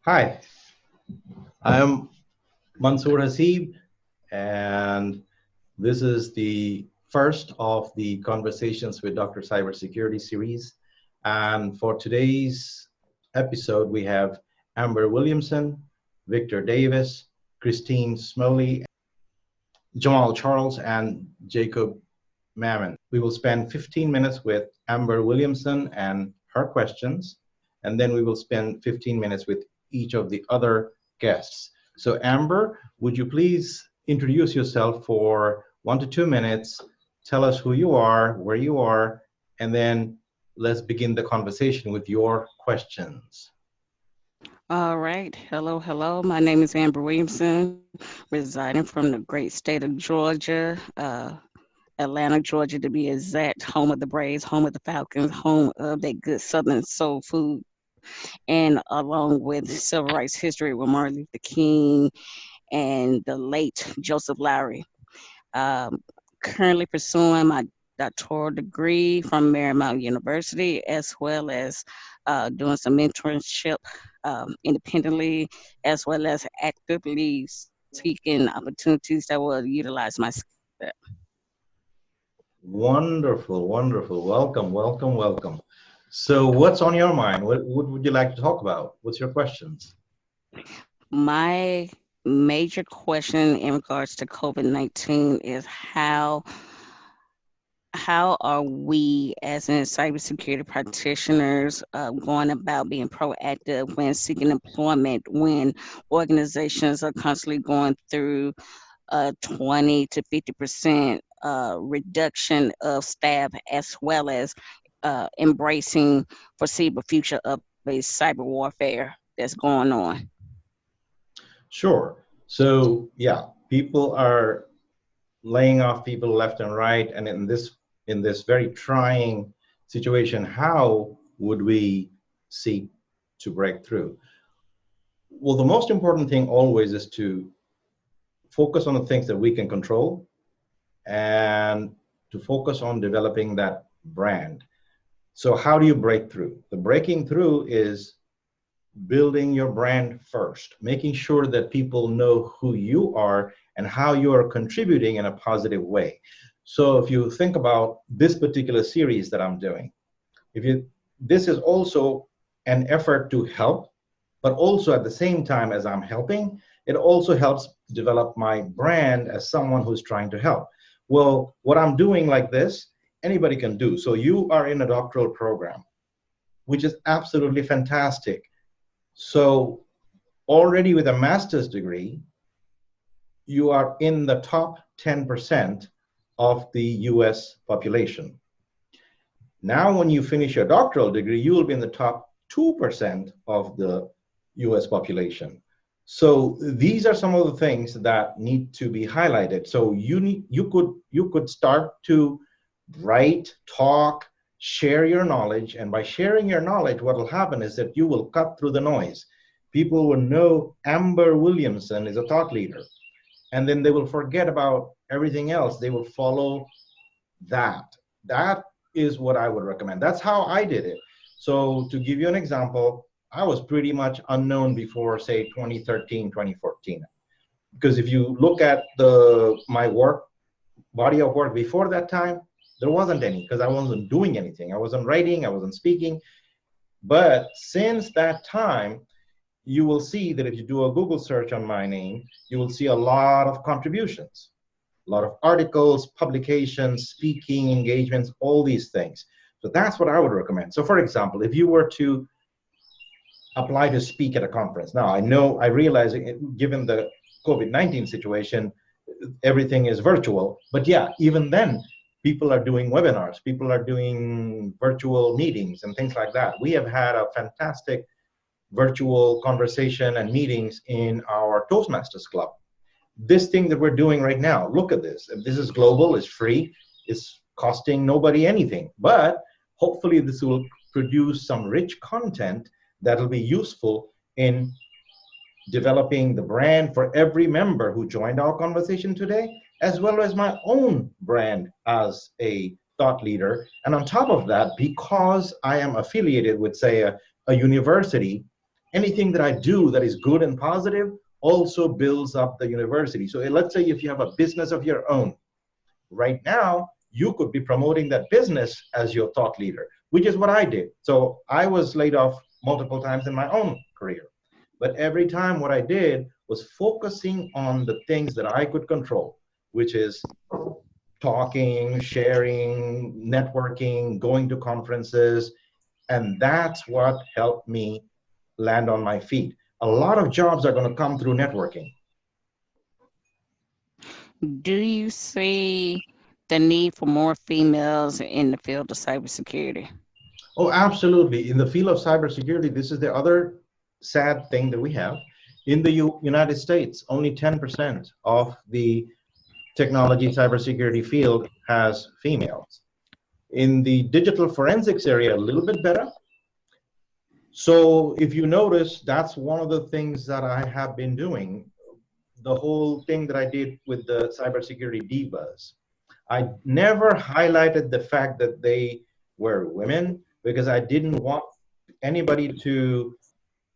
Hi, I'm Mansur Hasib, and this is the first of the Conversations with Dr. Cybersecurity series. And for today's episode, we have Amber Williamson, Victor Davis, Christine Smoley, Jamal Charles, and Jacob Mammen. We will spend 15 minutes with Amber Williamson and her questions, and then we will spend 15 minutes with each of the other guests. So Amber, would you please introduce yourself for 1 to 2 minutes, tell us who you are, where you are, and then let's begin the conversation with your questions. All right. Hello, hello. My name is Amber Williamson, residing from the great state of Georgia, Atlanta, Georgia to be exact, home of the Braves, home of the Falcons, home of that good Southern soul food, and along with civil rights history with Martin Luther King and the late Joseph Lowry. Um, Currently pursuing my doctoral degree from Marymount University, as well as doing some mentorship independently, as well as actively seeking opportunities that will utilize my skill set. Wonderful, wonderful. Welcome, welcome, welcome. So what's on your mind? What would you like to talk about? What's your questions? My major question in regards to COVID-19 is how are we as in cybersecurity practitioners going about being proactive when seeking employment when organizations are constantly going through a 20 to 50% reduction of staff, as well as embracing foreseeable future of a cyber warfare that's going on? Sure. So yeah, people are laying off people left and right, and in this very trying situation, how would we seek to break through? Well, the most important thing always is to focus on the things that we can control and to focus on developing that brand. So how do you break through? The breaking through is building your brand first, making sure that people know who you are and how you are contributing in a positive way. So if you think about this particular series that I'm doing, if you this is also an effort to help, but also at the same time as I'm helping, it also helps develop my brand as someone who's trying to help. Well, what I'm doing like this, anybody can do. So you are in a doctoral program, which is absolutely fantastic. So already with a master's degree, you are in the top 10% of the US population. Now, when you finish your doctoral degree, you will be in the top 2% of the US population. So these are some of the things that need to be highlighted. So you could start to write, talk, share your knowledge, and by sharing your knowledge, what will happen is that you will cut through the noise. People will know Amber Williamson is a thought leader, and then they will forget about everything else. They will follow that. That is what I would recommend. That's how I did it. So to give you an example, I was pretty much unknown before, say, 2013, 2014. Because if you look at my work, body of work before that time, there wasn't any because I wasn't doing anything. I wasn't writing, I wasn't speaking. But since that time, you will see that if you do a Google search on my name, you will see a lot of contributions, a lot of articles, publications, speaking engagements, all these things. So that's what I would recommend. So for example, if you were to apply to speak at a conference, now I realize given the COVID-19 situation, everything is virtual, but yeah, even then, people are doing webinars, people are doing virtual meetings and things like that. We have had a fantastic virtual conversation and meetings in our Toastmasters Club. This thing that we're doing right now, look at this. This is global, it's free, it's costing nobody anything. But hopefully this will produce some rich content that'll be useful in developing the brand for every member who joined our conversation today, as well as my own brand as a thought leader. And on top of that, because I am affiliated with, say, a university, anything that I do that is good and positive also builds up the university. So let's say if you have a business of your own, right now, you could be promoting that business as your thought leader, which is what I did. So I was laid off multiple times in my own career. But every time what I did was focusing on the things that I could control, which is talking, sharing, networking, going to conferences. And that's what helped me land on my feet. A lot of jobs are going to come through networking. Do you see the need for more females in the field of cybersecurity? Oh, absolutely. In the field of cybersecurity, this is the other sad thing that we have. In the United States, only 10% of the technology cybersecurity field has females. In the digital forensics area, a little bit better. So if you notice, that's one of the things that I have been doing. The whole thing that I did with the cybersecurity divas. I never highlighted the fact that they were women because I didn't want anybody to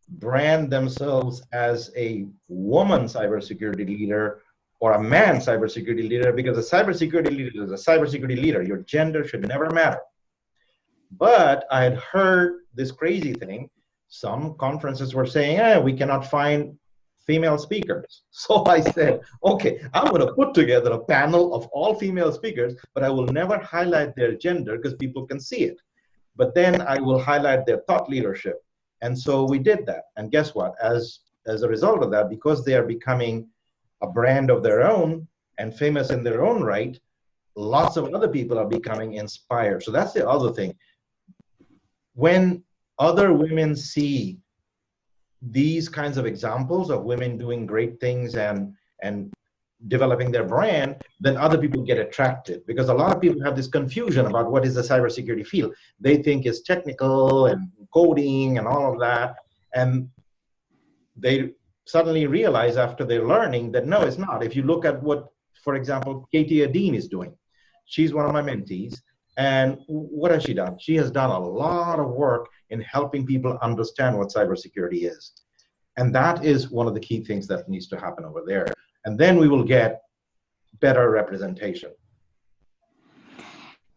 brand themselves as a woman cybersecurity leader or a man cybersecurity leader, because a cybersecurity leader is a cybersecurity leader. Your gender should never matter. But I had heard this crazy thing. Some conferences were saying, we cannot find female speakers. So I said, okay, I'm going to put together a panel of all female speakers, but I will never highlight their gender because people can see it. But then I will highlight their thought leadership. And so we did that. And guess what? As a result of that, because they are becoming a brand of their own and famous in their own right, lots of other people are becoming inspired. So that's the other thing. When other women see these kinds of examples of women doing great things and developing their brand, then other people get attracted, because a lot of people have this confusion about what is the cybersecurity field. They think it's technical and coding and all of that, and they suddenly realize after they're learning that no, it's not. If you look at what, for example, Katie Adine is doing, she's one of my mentees, and what has she done? She has done a lot of work in helping people understand what cybersecurity is. And that is one of the key things that needs to happen over there. And then we will get better representation.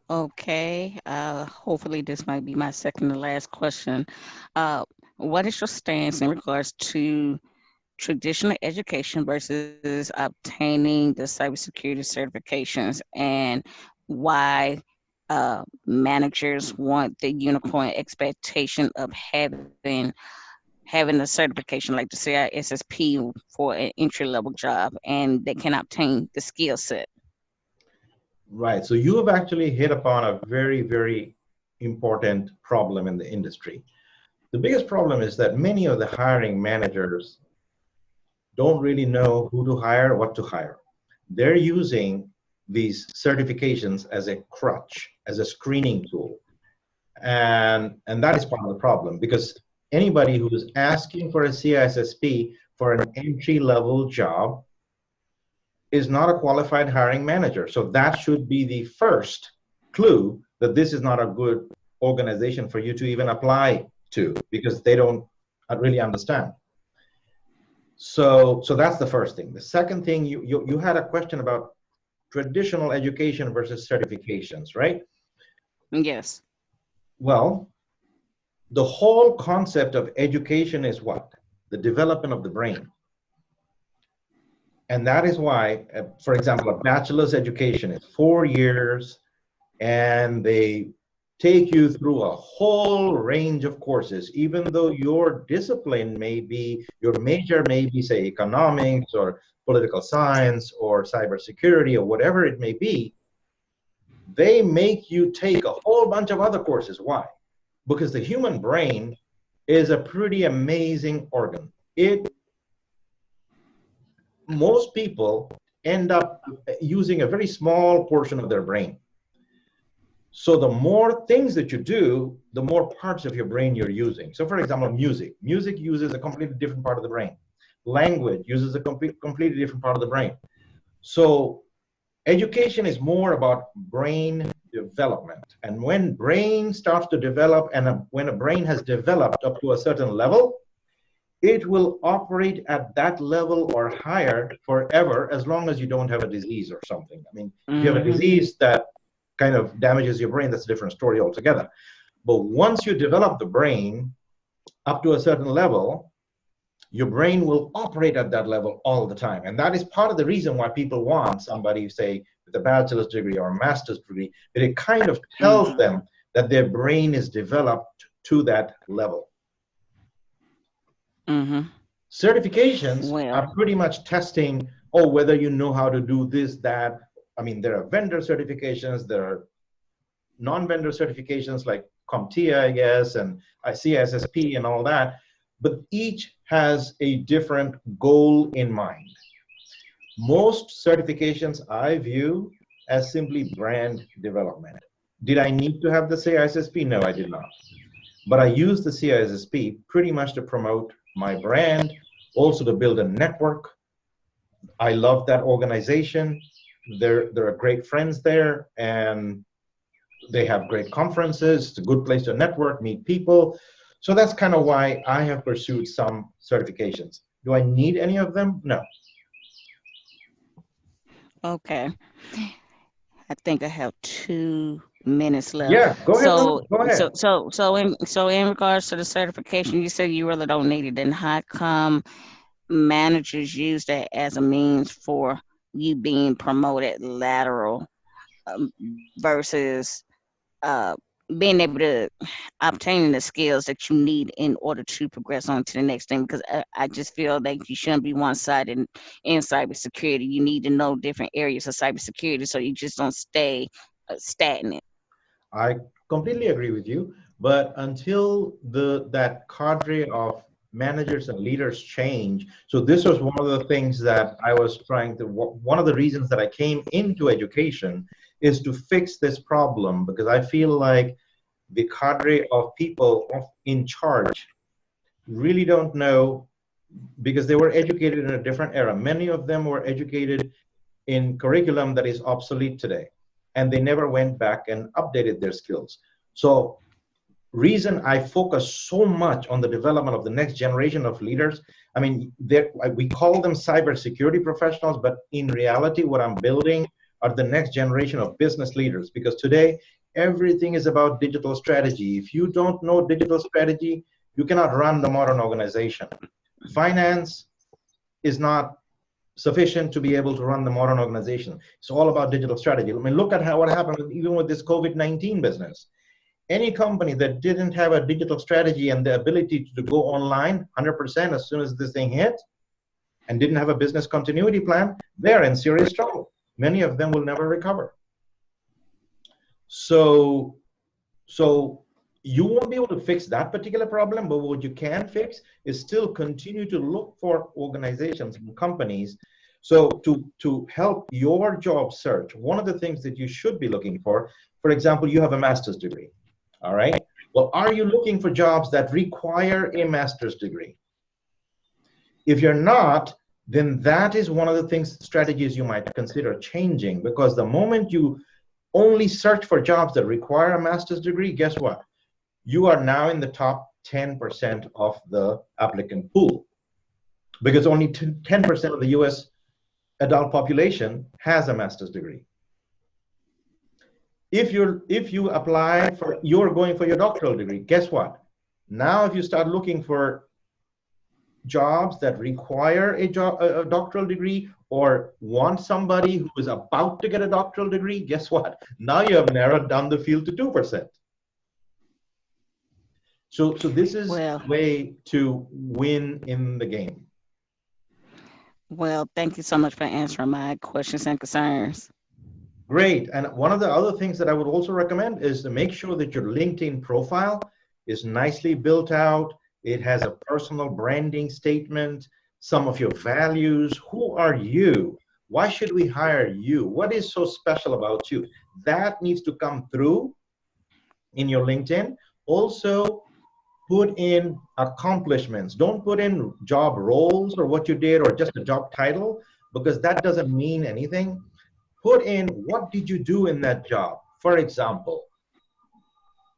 Okay, hopefully this might be my second to last question. What is your stance in regards to traditional education versus obtaining the cybersecurity certifications, and why managers want the unicorn expectation of having a certification like the CISSP for an entry-level job, and they can obtain the skill set? Right. So you have actually hit upon a very, very important problem in the industry. The biggest problem is that many of the hiring managers don't really know who to hire, what to hire. They're using these certifications as a crutch, as a screening tool. And that is part of the problem, because anybody who is asking for a CISSP for an entry-level job is not a qualified hiring manager. So that should be the first clue that this is not a good organization for you to even apply to, because they don't really understand. So that's the first thing. The second thing, you had a question about traditional education versus certifications, right? Yes. Well, the whole concept of education is what? The development of the brain. And that is why, for example, a bachelor's education is 4 years, and they take you through a whole range of courses, even though your discipline may be, your major may be, say, economics or political science or cybersecurity or whatever it may be. They make you take a whole bunch of other courses. Why? Because the human brain is a pretty amazing organ. Most people end up using a very small portion of their brain. So the more things that you do, the more parts of your brain you're using. So for example, music uses a completely different part of the brain. Language uses a completely different part of the brain. So education is more about brain development. And when brain starts to develop, and when a brain has developed up to a certain level, it will operate at that level or higher forever, as long as you don't have a disease or something. I mean, if you have a disease that kind of damages your brain, that's a different story altogether. But once you develop the brain up to a certain level, your brain will operate at that level all the time. And that is part of the reason why people want somebody, say, with a bachelor's degree or a master's degree, that it kind of tells them that their brain is developed to that level. Certifications are pretty much testing, whether you know how to do this, that. I mean, there are vendor certifications, there are non-vendor certifications like CompTIA, I guess, and CISSP and all that, but each has a different goal in mind. Most certifications I view as simply brand development. Did I need to have the CISSP? No, I did not. But I use the CISSP pretty much to promote my brand, also to build a network. I love that organization. There are great friends there, and they have great conferences. It's a good place to network, meet people. So that's kind of why I have pursued some certifications. Do I need any of them? No. Okay. I think I have 2 minutes left. Yeah, go ahead. Go ahead. So in regards to the certification, you said you really don't need it. Then how come managers use that as a means for you being promoted lateral versus being able to obtain the skills that you need in order to progress on to the next thing? Because I just feel like you shouldn't be one-sided in cybersecurity. You need to know different areas of cybersecurity so you just don't stay stagnant. I completely agree with you, but until that cadre of managers and leaders change, so this was one of the things that I was trying to, one of the reasons that I came into education is to fix this problem, because I feel like the cadre of people in charge really don't know, because they were educated in a different era. Many of them were educated in curriculum that is obsolete today, and they never went back and updated their skills. So reason I focus so much on the development of the next generation of leaders, I mean, we call them cybersecurity professionals, but in reality, what I'm building are the next generation of business leaders, because today, everything is about digital strategy. If you don't know digital strategy, you cannot run the modern organization. Finance is not sufficient to be able to run the modern organization. It's all about digital strategy. I mean, look at what happened even with this COVID-19 business. Any company that didn't have a digital strategy and the ability to go online 100% as soon as this thing hit, and didn't have a business continuity plan, they're in serious trouble. Many of them will never recover. So you won't be able to fix that particular problem, but what you can fix is still continue to look for organizations and companies. So to help your job search, one of the things that you should be looking for example, you have a master's degree, all right? Well, are you looking for jobs that require a master's degree? If you're not, then that is one of the strategies you might consider changing, because the moment you only search for jobs that require a master's degree, guess what? You are now in the top 10% of the applicant pool, because only 10% of the US adult population has a master's degree. If you apply for, you're going for your doctoral degree, guess what? Now if you start looking for jobs that require a doctoral degree, or want somebody who is about to get a doctoral degree, guess what? Now you have narrowed down the field to 2%. So this is a way to win in the game. Well, thank you so much for answering my questions and concerns. Great. And one of the other things that I would also recommend is to make sure that your LinkedIn profile is nicely built out. It has a personal branding statement, some of your values. Who are you? Why should we hire you? What is so special about you? That needs to come through in your LinkedIn. Also, put in accomplishments. Don't put in job roles or what you did or just a job title, because that doesn't mean anything. Put in, what did you do in that job? For example,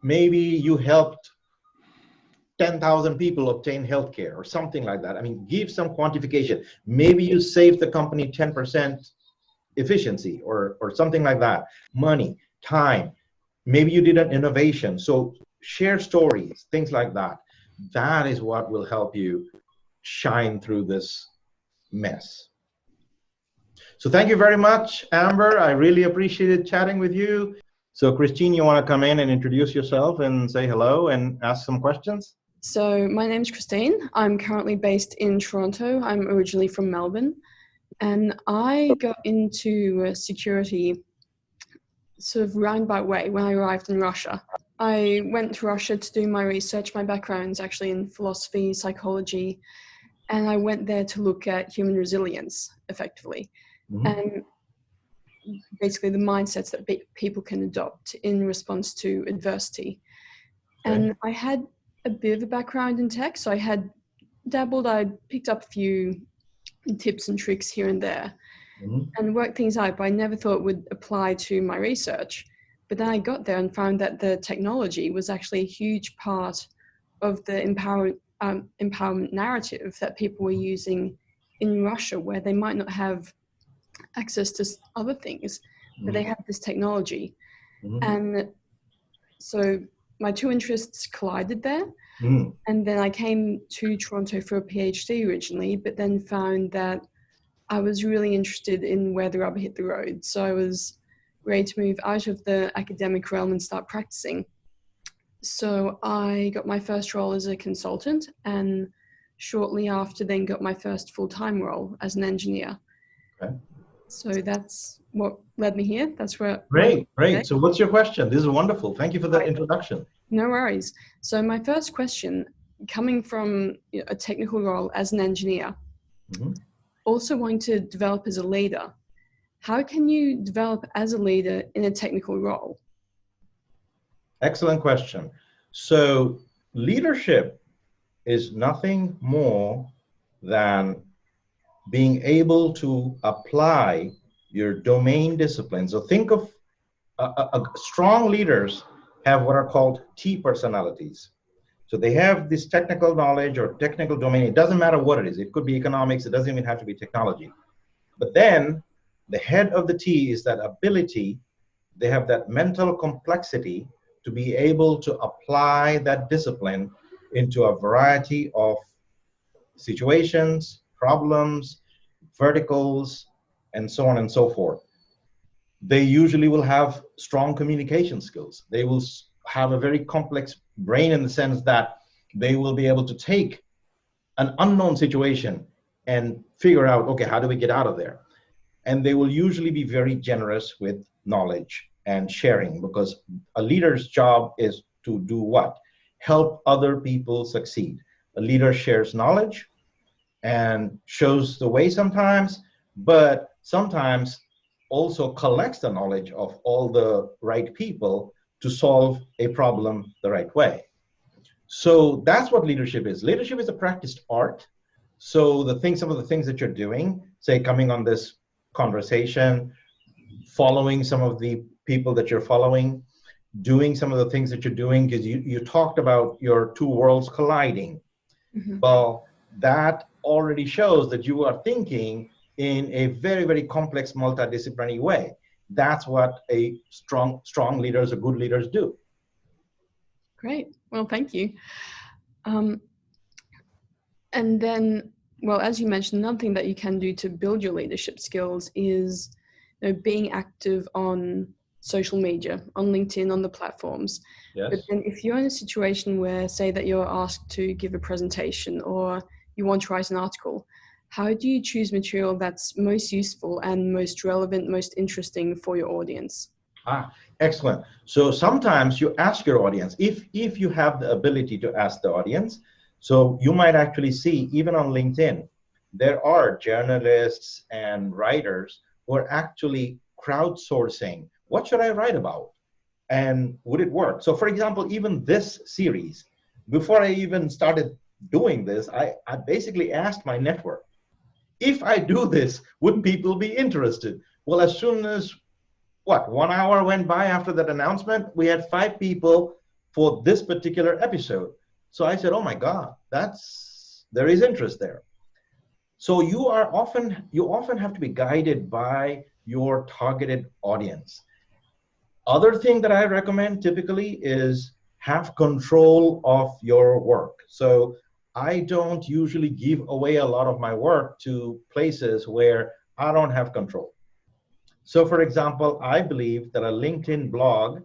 maybe you helped 10,000 people obtain healthcare or something like that. I mean, give some quantification. Maybe you save the company 10% efficiency or something like that. Money, time. Maybe you did an innovation. So share stories, things like that. That is what will help you shine through this mess. So thank you very much, Amber. I really appreciated chatting with you. So Christine, you want to come in and introduce yourself and say hello and ask some questions? So my name's Christine. I'm currently based in Toronto. I'm originally from Melbourne. And I got into security sort of roundabout way when I arrived in Russia. I went to Russia to do my research. My background's actually in philosophy, psychology, and I went there to look at human resilience, effectively, and basically the mindsets that people can adopt in response to adversity. Okay. And I had a bit of a background in tech, so I had dabbled. I picked up a few tips and tricks here and there and worked things out, but I never thought it would apply to my research. But then I got there and found that the technology was actually a huge part of the empowerment narrative that people were using in Russia, where they might not have access to other things, but they have this technology. And so my two interests collided there. And then I came to Toronto for a PhD originally, but then found that I was really interested in where the rubber hit the road. So I was ready to move out of the academic realm and start practicing. So I got my first role as a consultant, and shortly after then got my first full-time role as an engineer. Okay. So that's what led me here. That's where. Great. So what's your question? This is wonderful. Thank you for that introduction. No worries. So my first question, coming from a technical role as an engineer, also wanting to develop as a leader, how can you develop as a leader in a technical role? Excellent question. So leadership is nothing more than being able to apply your domain discipline. So think of strong leaders have what are called T personalities. So they have this technical knowledge or technical domain. It doesn't matter what it is. It could be economics. It doesn't even have to be technology. But then the head of the T is that ability. They have that mental complexity to be able to apply that discipline into a variety of situations, problems, verticals, and so on and so forth. They usually will have strong communication skills. They will have a very complex brain in the sense that they will be able to take an unknown situation and figure out, okay, how do we get out of there? And they will usually be very generous with knowledge and sharing, because a leader's job is to do what? Help other people succeed. A leader shares knowledge and shows the way sometimes, but sometimes also collects the knowledge of all the right people to solve a problem the right way. So that's what leadership is. Leadership is a practiced art. So some of the things that you're doing, say coming on this conversation, following some of the people that you're following, doing some of the things that you're doing, because you talked about your two worlds colliding. Well, that already shows that you are thinking in a very, very complex, multidisciplinary way. That's what a strong leaders or good leaders do. Great. Well, thank you. And then, well, as you mentioned, another thing that you can do to build your leadership skills is being active on social media, on LinkedIn, on the platforms. Yes. But then if you're in a situation where, say that you're asked to give a presentation or you want to write an article, how do you choose material that's most useful and most relevant, most interesting for your audience? Excellent. So sometimes you ask your audience, if you have the ability to ask the audience, so you might actually see, even on LinkedIn, there are journalists and writers who are actually crowdsourcing, what should I write about? And would it work? So for example, even this series, before I even started doing this, I basically asked my network, if I do this, would people be interested? Well, as soon as 1 hour went by after that announcement, we had 5 people for this particular episode. So I said, oh my God, there is interest there. So you often have to be guided by your targeted audience. Other thing that I recommend typically is have control of your work. So I don't usually give away a lot of my work to places where I don't have control. So for example, I believe that a LinkedIn blog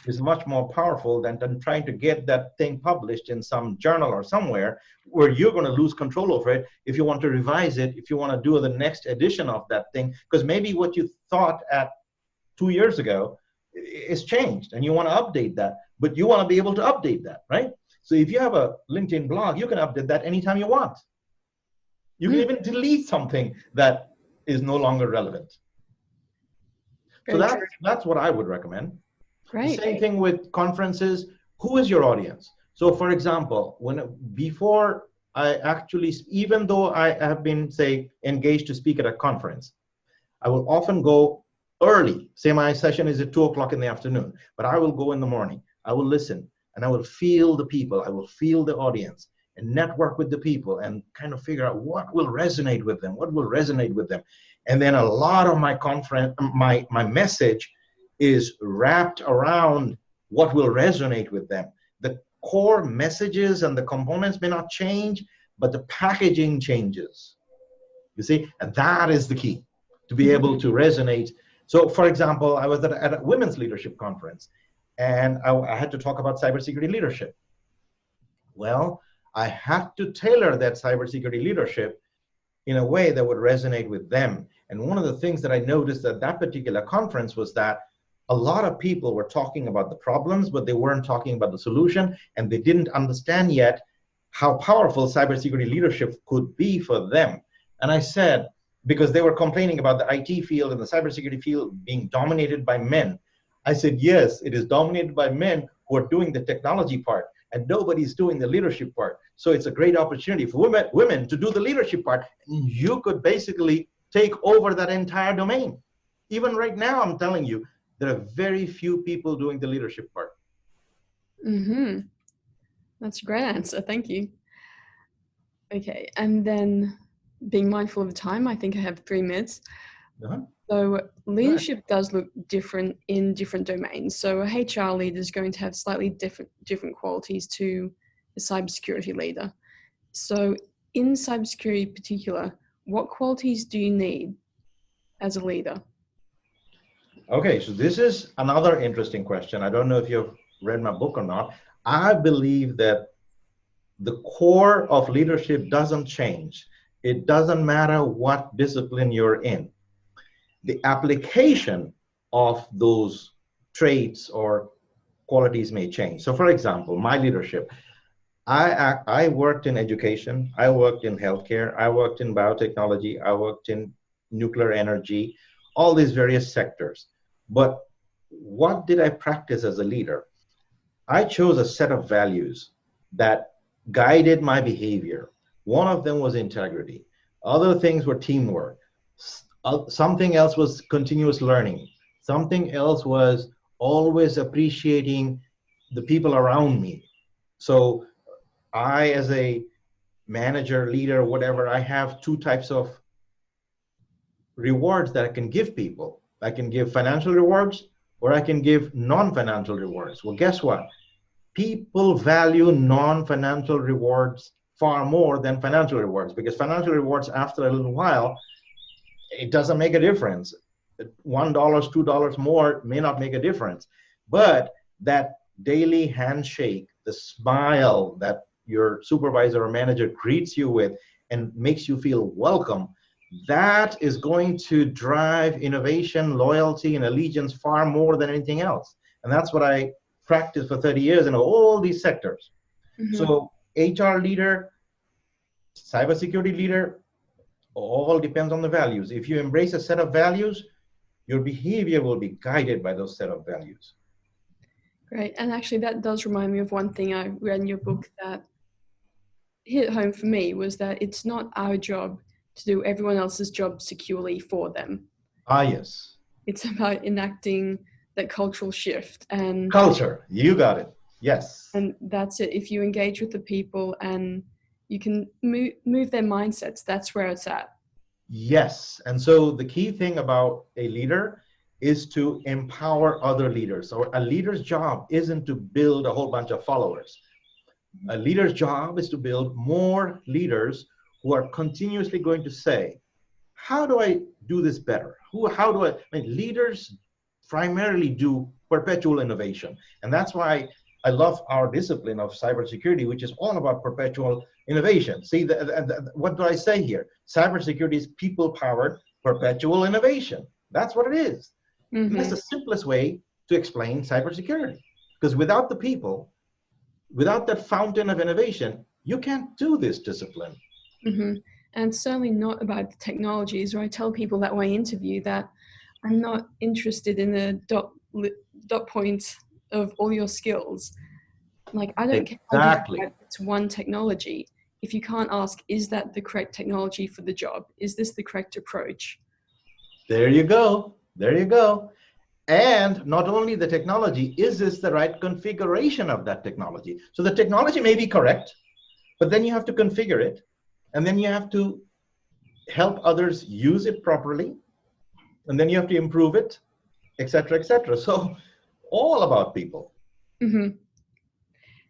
is much more powerful than trying to get that thing published in some journal or somewhere where you're going to lose control over it if you want to revise it, if you want to do the next edition of that thing, because maybe what you thought at 2 years ago is changed and you want to update that, but you want to be able to update that, right? So if you have a LinkedIn blog, you can update that anytime you want. You can even delete something that is no longer relevant. So that's what I would recommend. Great. The same thing with conferences. Who is your audience? So for example, before I actually, even though I have been, say, engaged to speak at a conference, I will often go early. Say my session is at 2 o'clock in the afternoon, but I will go in the morning. I will listen and I will feel the people. I will feel the audience and network with the people and kind of figure out what will resonate with them, what will resonate with them. And then a lot of my conference, my message is wrapped around what will resonate with them. The core messages and the components may not change, but the packaging changes. You see, and that is the key to be able to resonate. So for example, I was at a women's leadership conference and I had to talk about cybersecurity leadership. Well, I had to tailor that cybersecurity leadership in a way that would resonate with them. And one of the things that I noticed at that particular conference was that a lot of people were talking about the problems, but they weren't talking about the solution, and they didn't understand yet how powerful cybersecurity leadership could be for them. And I said, because they were complaining about the IT field and the cybersecurity field being dominated by men, I said, yes, it is dominated by men who are doing the technology part, and nobody's doing the leadership part. So it's a great opportunity for women to do the leadership part. And you could basically take over that entire domain. Even right now, I'm telling you, there are very few people doing the leadership part. Mm-hmm. That's a great answer. Thank you. Okay, and then being mindful of the time, I think I have 3 minutes. Uh-huh. So leadership does look different in different domains. So a HR leader is going to have slightly different qualities to a cybersecurity leader. So in cybersecurity in particular, what qualities do you need as a leader? Okay, so this is another interesting question. I don't know if you've read my book or not. I believe that the core of leadership doesn't change. It doesn't matter what discipline you're in. The application of those traits or qualities may change. So for example, my leadership, I worked in education, I worked in healthcare, I worked in biotechnology, I worked in nuclear energy, all these various sectors. But what did I practice as a leader? I chose a set of values that guided my behavior. One of them was integrity. Other things were teamwork. Something else was continuous learning. Something else was always appreciating the people around me. So I, as a manager, leader, whatever, I have 2 types of rewards that I can give people. I can give financial rewards or I can give non-financial rewards. Well, guess what? People value non-financial rewards far more than financial rewards, because financial rewards, after a little while, it doesn't make a difference. $1, $2 more may not make a difference. But that daily handshake, the smile that your supervisor or manager greets you with and makes you feel welcome, that is going to drive innovation, loyalty, and allegiance far more than anything else. And that's what I practiced for 30 years in all these sectors. Mm-hmm. So HR leader, cybersecurity leader, all depends on the values. If you embrace a set of values, your behavior will be guided by those set of values. Great. And actually that does remind me of one thing I read in your book that hit home for me, was that it's not our job to do everyone else's job securely for them. Ah, yes. It's about enacting that cultural shift and culture. You got it. Yes. And that's it. If you engage with the people and you can move their mindsets, that's where it's at. Yes. And so the key thing about a leader is to empower other leaders. So a leader's job isn't to build a whole bunch of followers. A leader's job is to build more leaders who are continuously going to say, how do I do this better? How do I mean, leaders primarily do perpetual innovation. And that's why I love our discipline of cybersecurity, which is all about perpetual innovation. See, what do I say here? Cybersecurity is people-powered perpetual innovation. That's what it is. Mm-hmm. That's the simplest way to explain cybersecurity. Because without the people, without that fountain of innovation, you can't do this discipline. Mm-hmm. And certainly not about the technologies, or I tell people that when I interview that I'm not interested in the dot point of all your skills. Like, I don't care Exactly. if it's one technology. If you can't ask, is that the correct technology for the job? Is this the correct approach? There you go. There you go. And not only the technology, is this the right configuration of that technology? So the technology may be correct, but then you have to configure it, and then you have to help others use it properly, and then you have to improve it, etc., etc. So all about people. Mm-hmm.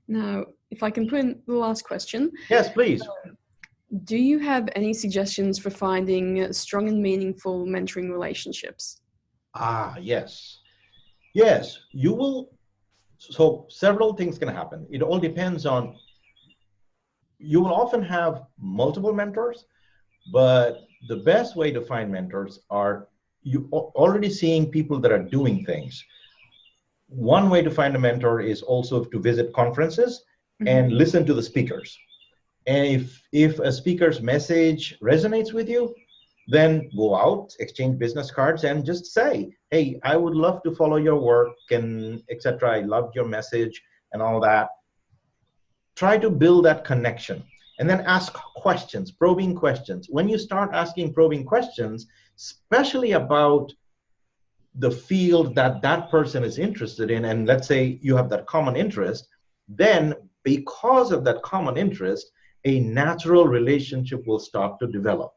Now, if I can put in the last question. Yes, please. Do you have any suggestions for finding strong and meaningful mentoring relationships? Yes. Yes, you will. So several things can happen. It all depends on, you will often have multiple mentors, but the best way to find mentors are you already seeing people that are doing things. One way to find a mentor is also to visit conferences and listen to the speakers. And if a speaker's message resonates with you, then go out, exchange business cards, and just say, hey, I would love to follow your work and etc. I loved your message and all that. Try to build that connection and then ask questions, probing questions. When you start asking probing questions, especially about the field that that person is interested in, and let's say you have that common interest, then because of that common interest, a natural relationship will start to develop.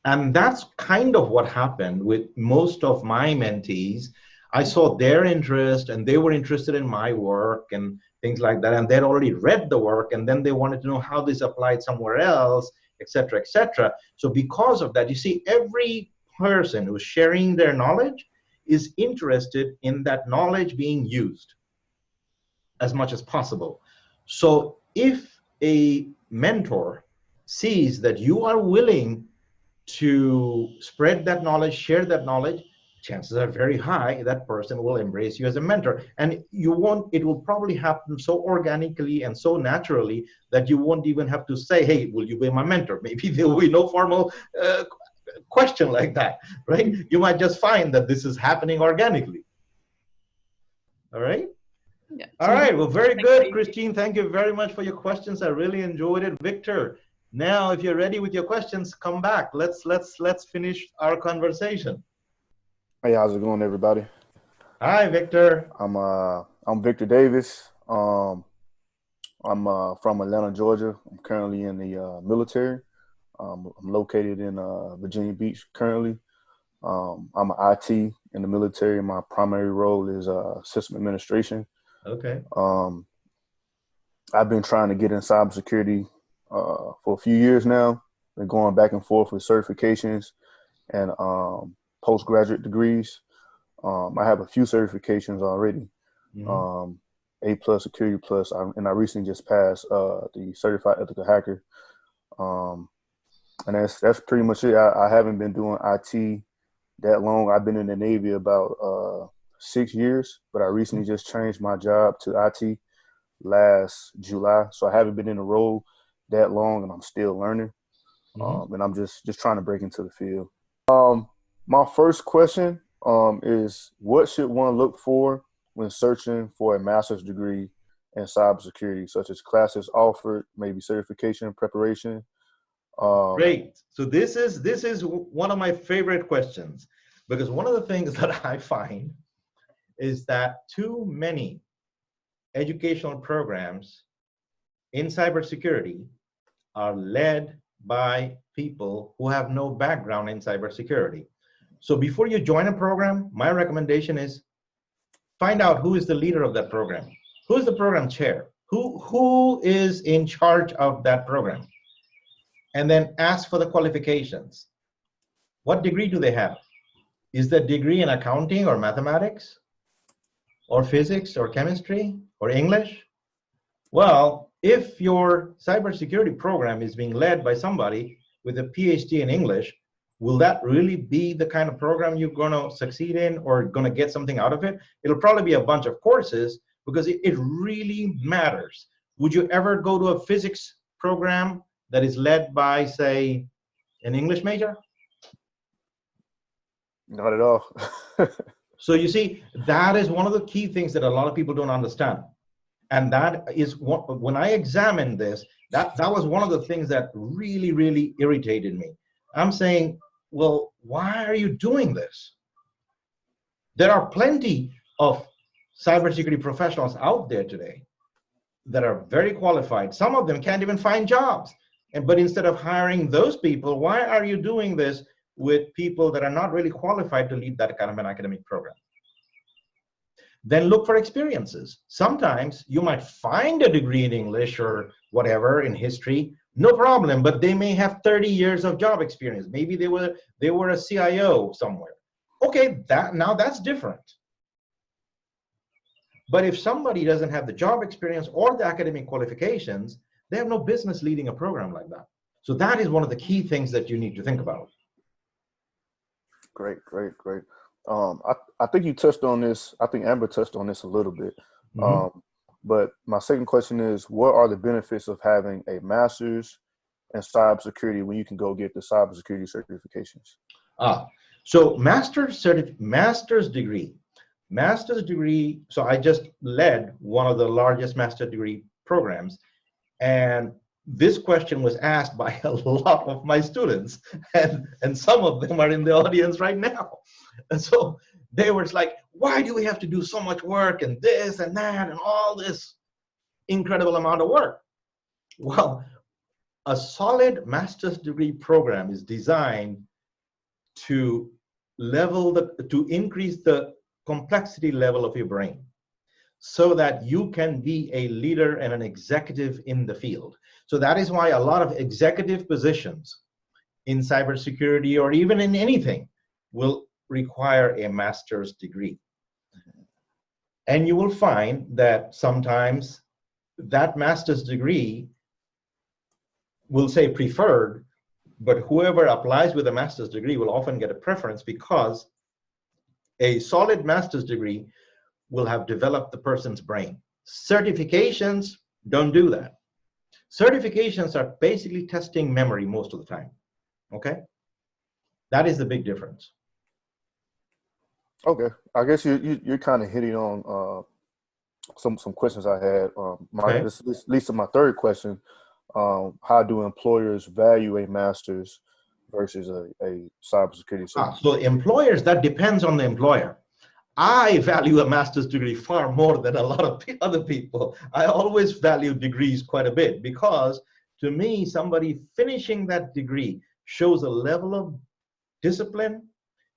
And that's kind of what happened with most of my mentees. I saw their interest and they were interested in my work and things like that. And they'd already read the work and then they wanted to know how this applied somewhere else, et cetera, et cetera. So because of that, you see, every person who's sharing their knowledge is interested in that knowledge being used as much as possible. So if a mentor sees that you are willing to spread that knowledge, share that knowledge, chances are very high that person will embrace you as a mentor. And you won't, it will probably happen so organically and so naturally that you won't even have to say, hey, will you be my mentor? Maybe there will be no formal question like that, right? You might just find that this is happening organically. All right? Yeah. All right, well, very good, Christine. Thank you very much for your questions. I really enjoyed it. Victor, now if you're ready with your questions, come back. Let's finish our conversation. Hey, how's it going, everybody? Hi, Victor. I'm Victor Davis. I'm from Atlanta, Georgia. I'm currently in the military. I'm located in Virginia Beach currently. I'm an IT in the military. My primary role is system administration. Okay. I've been trying to get in cybersecurity for a few years now. Been going back and forth with certifications and postgraduate degrees. I have a few certifications already. A+ Security Plus, and I recently just passed the Certified Ethical Hacker. And that's pretty much it. I haven't been doing IT that long. I've been in the Navy about 6 years, but I recently just changed my job to IT last July. So I haven't been in the role that long, and I'm still learning. And I'm just trying to break into the field. My first question is, what should one look for when searching for a master's degree in cybersecurity, such as classes offered, maybe certification preparation? Great. So this is one of my favorite questions, because one of the things that I find is that too many educational programs in cybersecurity are led by people who have no background in cybersecurity. So before you join a program, my recommendation is find out who is the leader of that program. Who is the program chair? Who is in charge of that program? And then ask for the qualifications. What degree do they have? Is the degree in accounting or mathematics or physics or chemistry or English? Well, if your cybersecurity program is being led by somebody with a PhD in English, will that really be the kind of program you're going to succeed in or going to get something out of it? It'll probably be a bunch of courses because it really matters. Would you ever go to a physics program that is led by, say, an English major? Not at all. So you see, that is one of the key things that a lot of people don't understand. And that is what, when I examined this, that was one of the things that really, really irritated me. I'm saying, well, why are you doing this? There are plenty of cybersecurity professionals out there today that are very qualified. Some of them can't even find jobs. But instead of hiring those people, why are you doing this with people that are not really qualified to lead that kind of an academic program? Then look for experiences. Sometimes you might find a degree in English or whatever in history, no problem, but they may have 30 years of job experience. Maybe they were a CIO somewhere. Okay, now that's different. But if somebody doesn't have the job experience or the academic qualifications, they have no business leading a program like that. So that is one of the key things that you need to think about. Great. I think you touched on this. I think Amber touched on this a little bit. But my second question is, what are the benefits of having a master's in cybersecurity when you can go get the cybersecurity certifications? So master's degree. So I just led one of the largest master's degree programs. And this question was asked by a lot of my students, and some of them are in the audience right now. And so they were like, why do we have to do so much work and this and that and all this incredible amount of work? Well, a solid master's degree program is designed to increase the complexity level of your brain so that you can be a leader and an executive in the field. So that is why a lot of executive positions in cybersecurity or even in anything will require a master's degree. And you will find that sometimes that master's degree will say preferred, but whoever applies with a master's degree will often get a preference because a solid master's degree will have developed the person's brain. Certifications don't do that. Certifications are basically testing memory most of the time, okay? That is the big difference. Okay, I guess you're kind of hitting on some questions I had. This leads to my third question. How do employers value a master's versus a cybersecurity certificate? So employers, that depends on the employer. I value a master's degree far more than a lot of other people. I always value degrees quite a bit because to me, somebody finishing that degree shows a level of discipline,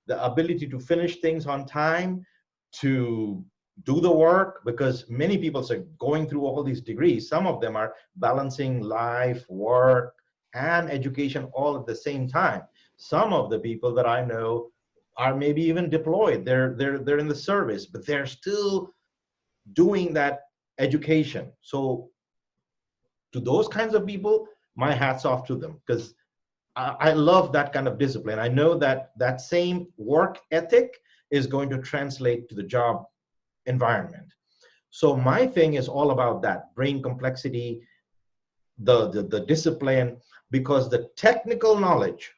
the ability to finish things on time, to do the work, because many people are going through all these degrees. Some of them are balancing life, work, and education all at the same time. Some of the people that I know are maybe even deployed. They're in the service, but they're still doing that education. So to those kinds of people, my hat's off to them, because I love that kind of discipline. I know that that same work ethic is going to translate to the job environment. So my thing is all about that brain complexity, the discipline, because the technical knowledge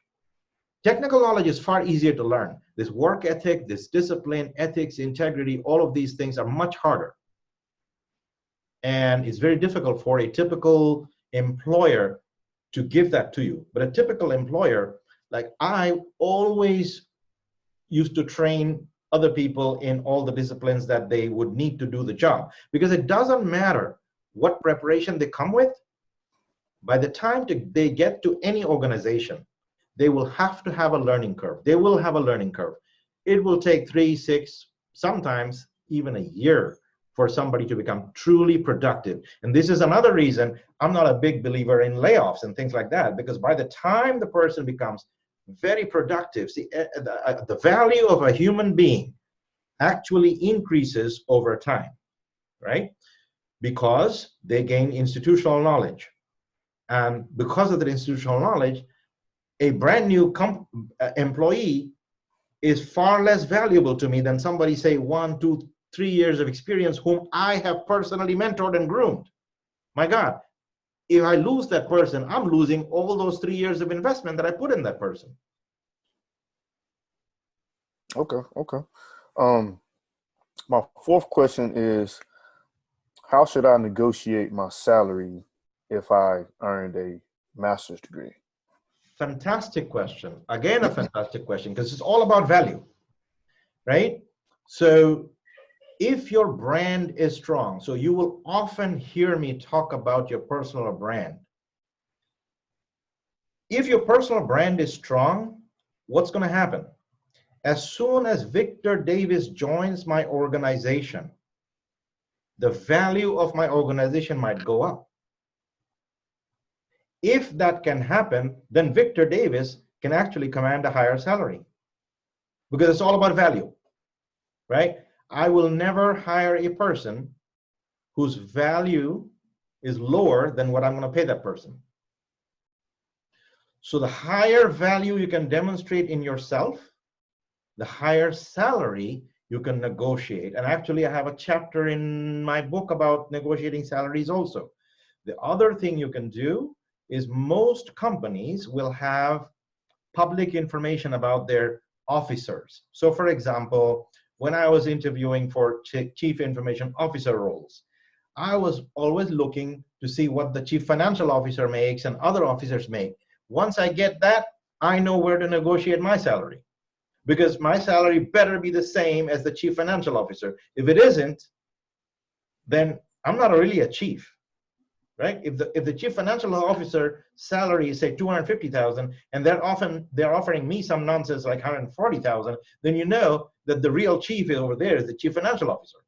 is far easier to learn. This work ethic, this discipline, ethics, integrity, all of these things are much harder. And it's very difficult for a typical employer to give that to you. But a typical employer, like I always used to train other people in all the disciplines that they would need to do the job. Because it doesn't matter what preparation they come with, by the time they get to any organization, they will have to have a learning curve. They will have a learning curve. It will take 3, 6, sometimes even a year for somebody to become truly productive. And this is another reason I'm not a big believer in layoffs and things like that, because by the time the person becomes very productive, see, the value of a human being actually increases over time, right? Because they gain institutional knowledge. And because of that institutional knowledge, a brand new employee is far less valuable to me than somebody, say, 1, 2, 3 years of experience whom I have personally mentored and groomed. My God, if I lose that person, I'm losing all those 3 years of investment that I put in that person. Okay. My fourth question is, how should I negotiate my salary if I earned a master's degree? Fantastic question. Again, a fantastic question, because it's all about value, right? So if your brand is strong, so you will often hear me talk about your personal brand. If your personal brand is strong, what's going to happen? As soon as Victor Davis joins my organization, the value of my organization might go up. If that can happen, then Victor Davis can actually command a higher salary, because it's all about value, right? I will never hire a person whose value is lower than what I'm going to pay that person. So the higher value you can demonstrate in yourself, the higher salary you can negotiate. And actually, I have a chapter in my book about negotiating salaries also. The other thing you can do is most companies will have public information about their officers. So for example, when I was interviewing for chief information officer roles, I was always looking to see what the chief financial officer makes and other officers make. Once I get that, I know where to negotiate my salary, because my salary better be the same as the chief financial officer. If it isn't, then I'm not really a chief. Right? If the chief financial officer salary is, say, 250,000, and they're offering me some nonsense like 140,000, then you know that the real chief over there is the chief financial officer.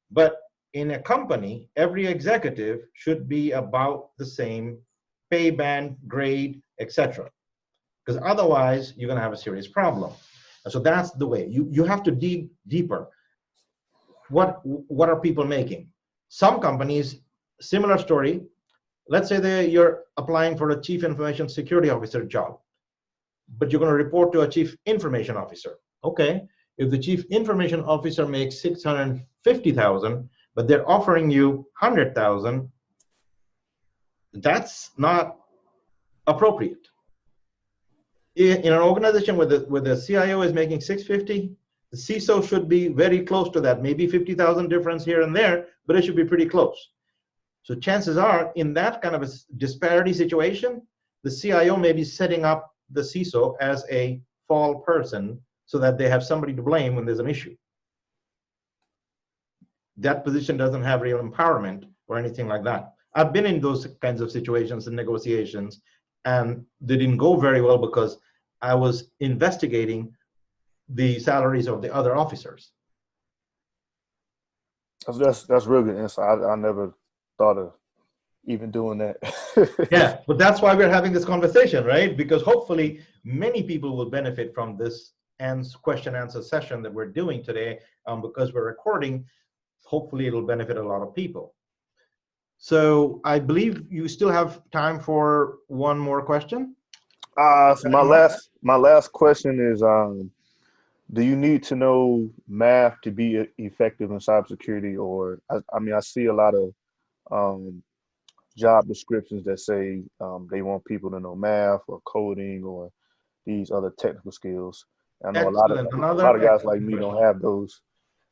But in a company, every executive should be about the same pay band, grade, etc. Because otherwise, you're going to have a serious problem. And so that's the way. You have to dig deeper. What are people making? Some companies, similar story. Let's say you're applying for a chief information security officer job, but you're going to report to a chief information officer. Okay, if the chief information officer makes 650,000, but they're offering you 100,000, that's not appropriate. In an organization where the CIO is making 650, the CISO should be very close to that, maybe 50,000 difference here and there, but it should be pretty close. So chances are, in that kind of a disparity situation, the CIO may be setting up the CISO as a fall person so that they have somebody to blame when there's an issue. That position doesn't have real empowerment or anything like that. I've been in those kinds of situations and negotiations, and they didn't go very well because I was investigating the salaries of the other officers. That's real good insight. I never thought of even doing that. Yeah, but that's why we're having this conversation, right? Because hopefully many people will benefit from this question answer session that we're doing today, because we're recording. Hopefully it'll benefit a lot of people. So I believe you still have time for one more question. So my last question is, do you need to know math to be effective in cybersecurity? Or I mean, I see a lot of job descriptions that say they want people to know math or coding or these other technical skills. I know a lot of guys like me don't have those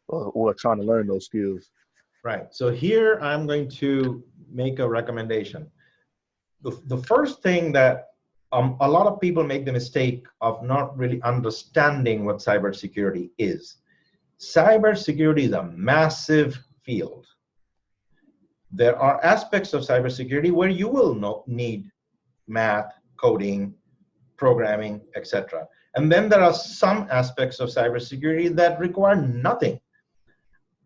or are trying to learn those skills. Right. So here I'm going to make a recommendation. The first thing that a lot of people make the mistake of not really understanding what cybersecurity is. Cybersecurity is a massive field. There are aspects of cybersecurity where you will need math, coding, programming, etc. And then there are some aspects of cybersecurity that require nothing.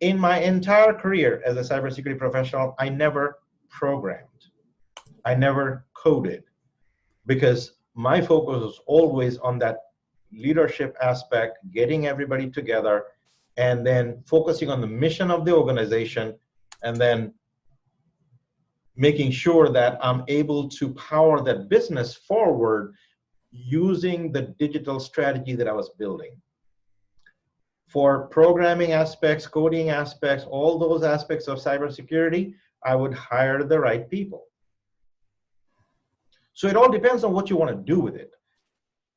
In my entire career as a cybersecurity professional, I never programmed. I never coded, because my focus was always on that leadership aspect, getting everybody together, and then focusing on the mission of the organization, and then making sure that I'm able to power that business forward using the digital strategy that I was building. For programming aspects, coding aspects, all those aspects of cybersecurity, I would hire the right people. So it all depends on what you want to do with it.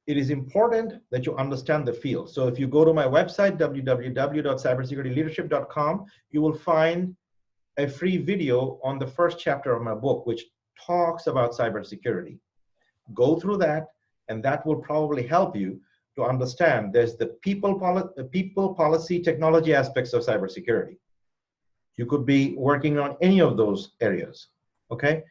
It is important that you understand the field. So if you go to my website, www.cybersecurityleadership.com, you will find a free video on the first chapter of my book, which talks about cybersecurity. Go through that, and that will probably help you to understand there's the people policy, technology aspects of cybersecurity. You could be working on any of those areas, okay?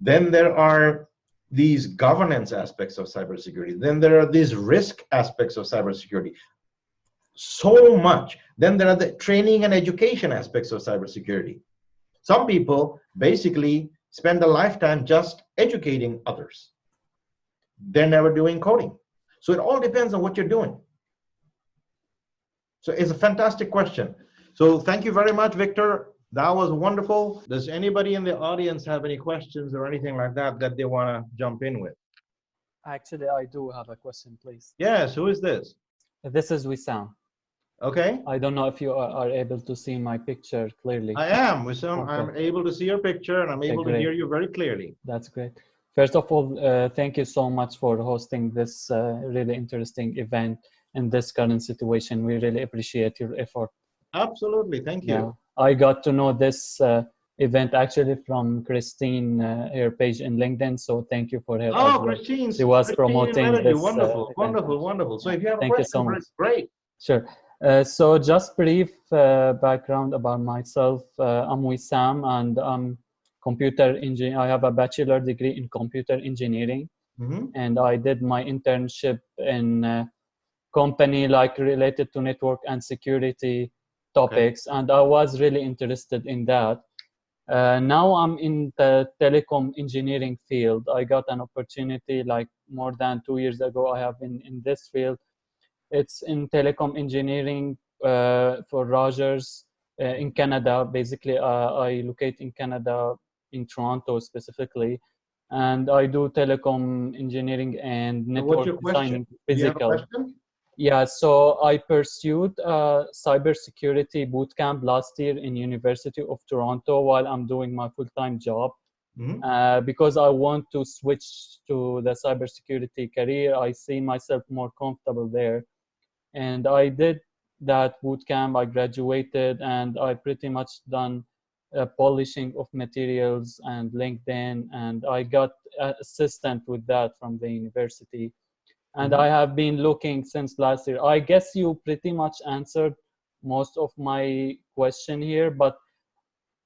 Then there are these governance aspects of cybersecurity. Then there are these risk aspects of cybersecurity. So much. Then there are the training and education aspects of cybersecurity. Some people basically spend a lifetime just educating others. They're never doing coding. So it all depends on what you're doing. So it's a fantastic question. So thank you very much, Victor. That was wonderful. Does anybody in the audience have any questions or anything like that that they want to jump in with? Actually, I do have a question, please. Yes, who is this? This is Wissam. Okay. I don't know if you are able to see my picture clearly. I am, Wissam. Okay. I'm able to see your picture, and I'm able to hear you very clearly. That's great. First of all, thank you so much for hosting this really interesting event in this current situation. We really appreciate your effort. Absolutely. Thank you. Yeah. I got to know this event actually from Christine, her page in LinkedIn. So thank you for her. Oh, Christine. She was promoting this. Wonderful, wonderful, wonderful. So if you have a question, so much. Great. Sure. So just brief background about myself. I'm Wissam, and I'm computer engineer. I have a bachelor degree in computer engineering, and I did my internship in a company like related to network and security topics, and I was really interested in that. Now I'm in the telecom engineering field. I got an opportunity like more than 2 years ago. I have been in this field. It's in telecom engineering for Rogers in Canada. Basically, I locate in Canada, in Toronto specifically, and I do telecom engineering and network designing physical. Yeah, so I pursued a cybersecurity bootcamp last year in University of Toronto while I'm doing my full-time job. Because I want to switch to the cybersecurity career. I see myself more comfortable there. And I did that bootcamp, I graduated, and I pretty much done polishing of materials and LinkedIn, and I got an assistant with that from the university. And I have been looking since last year. I guess you pretty much answered most of my question here, but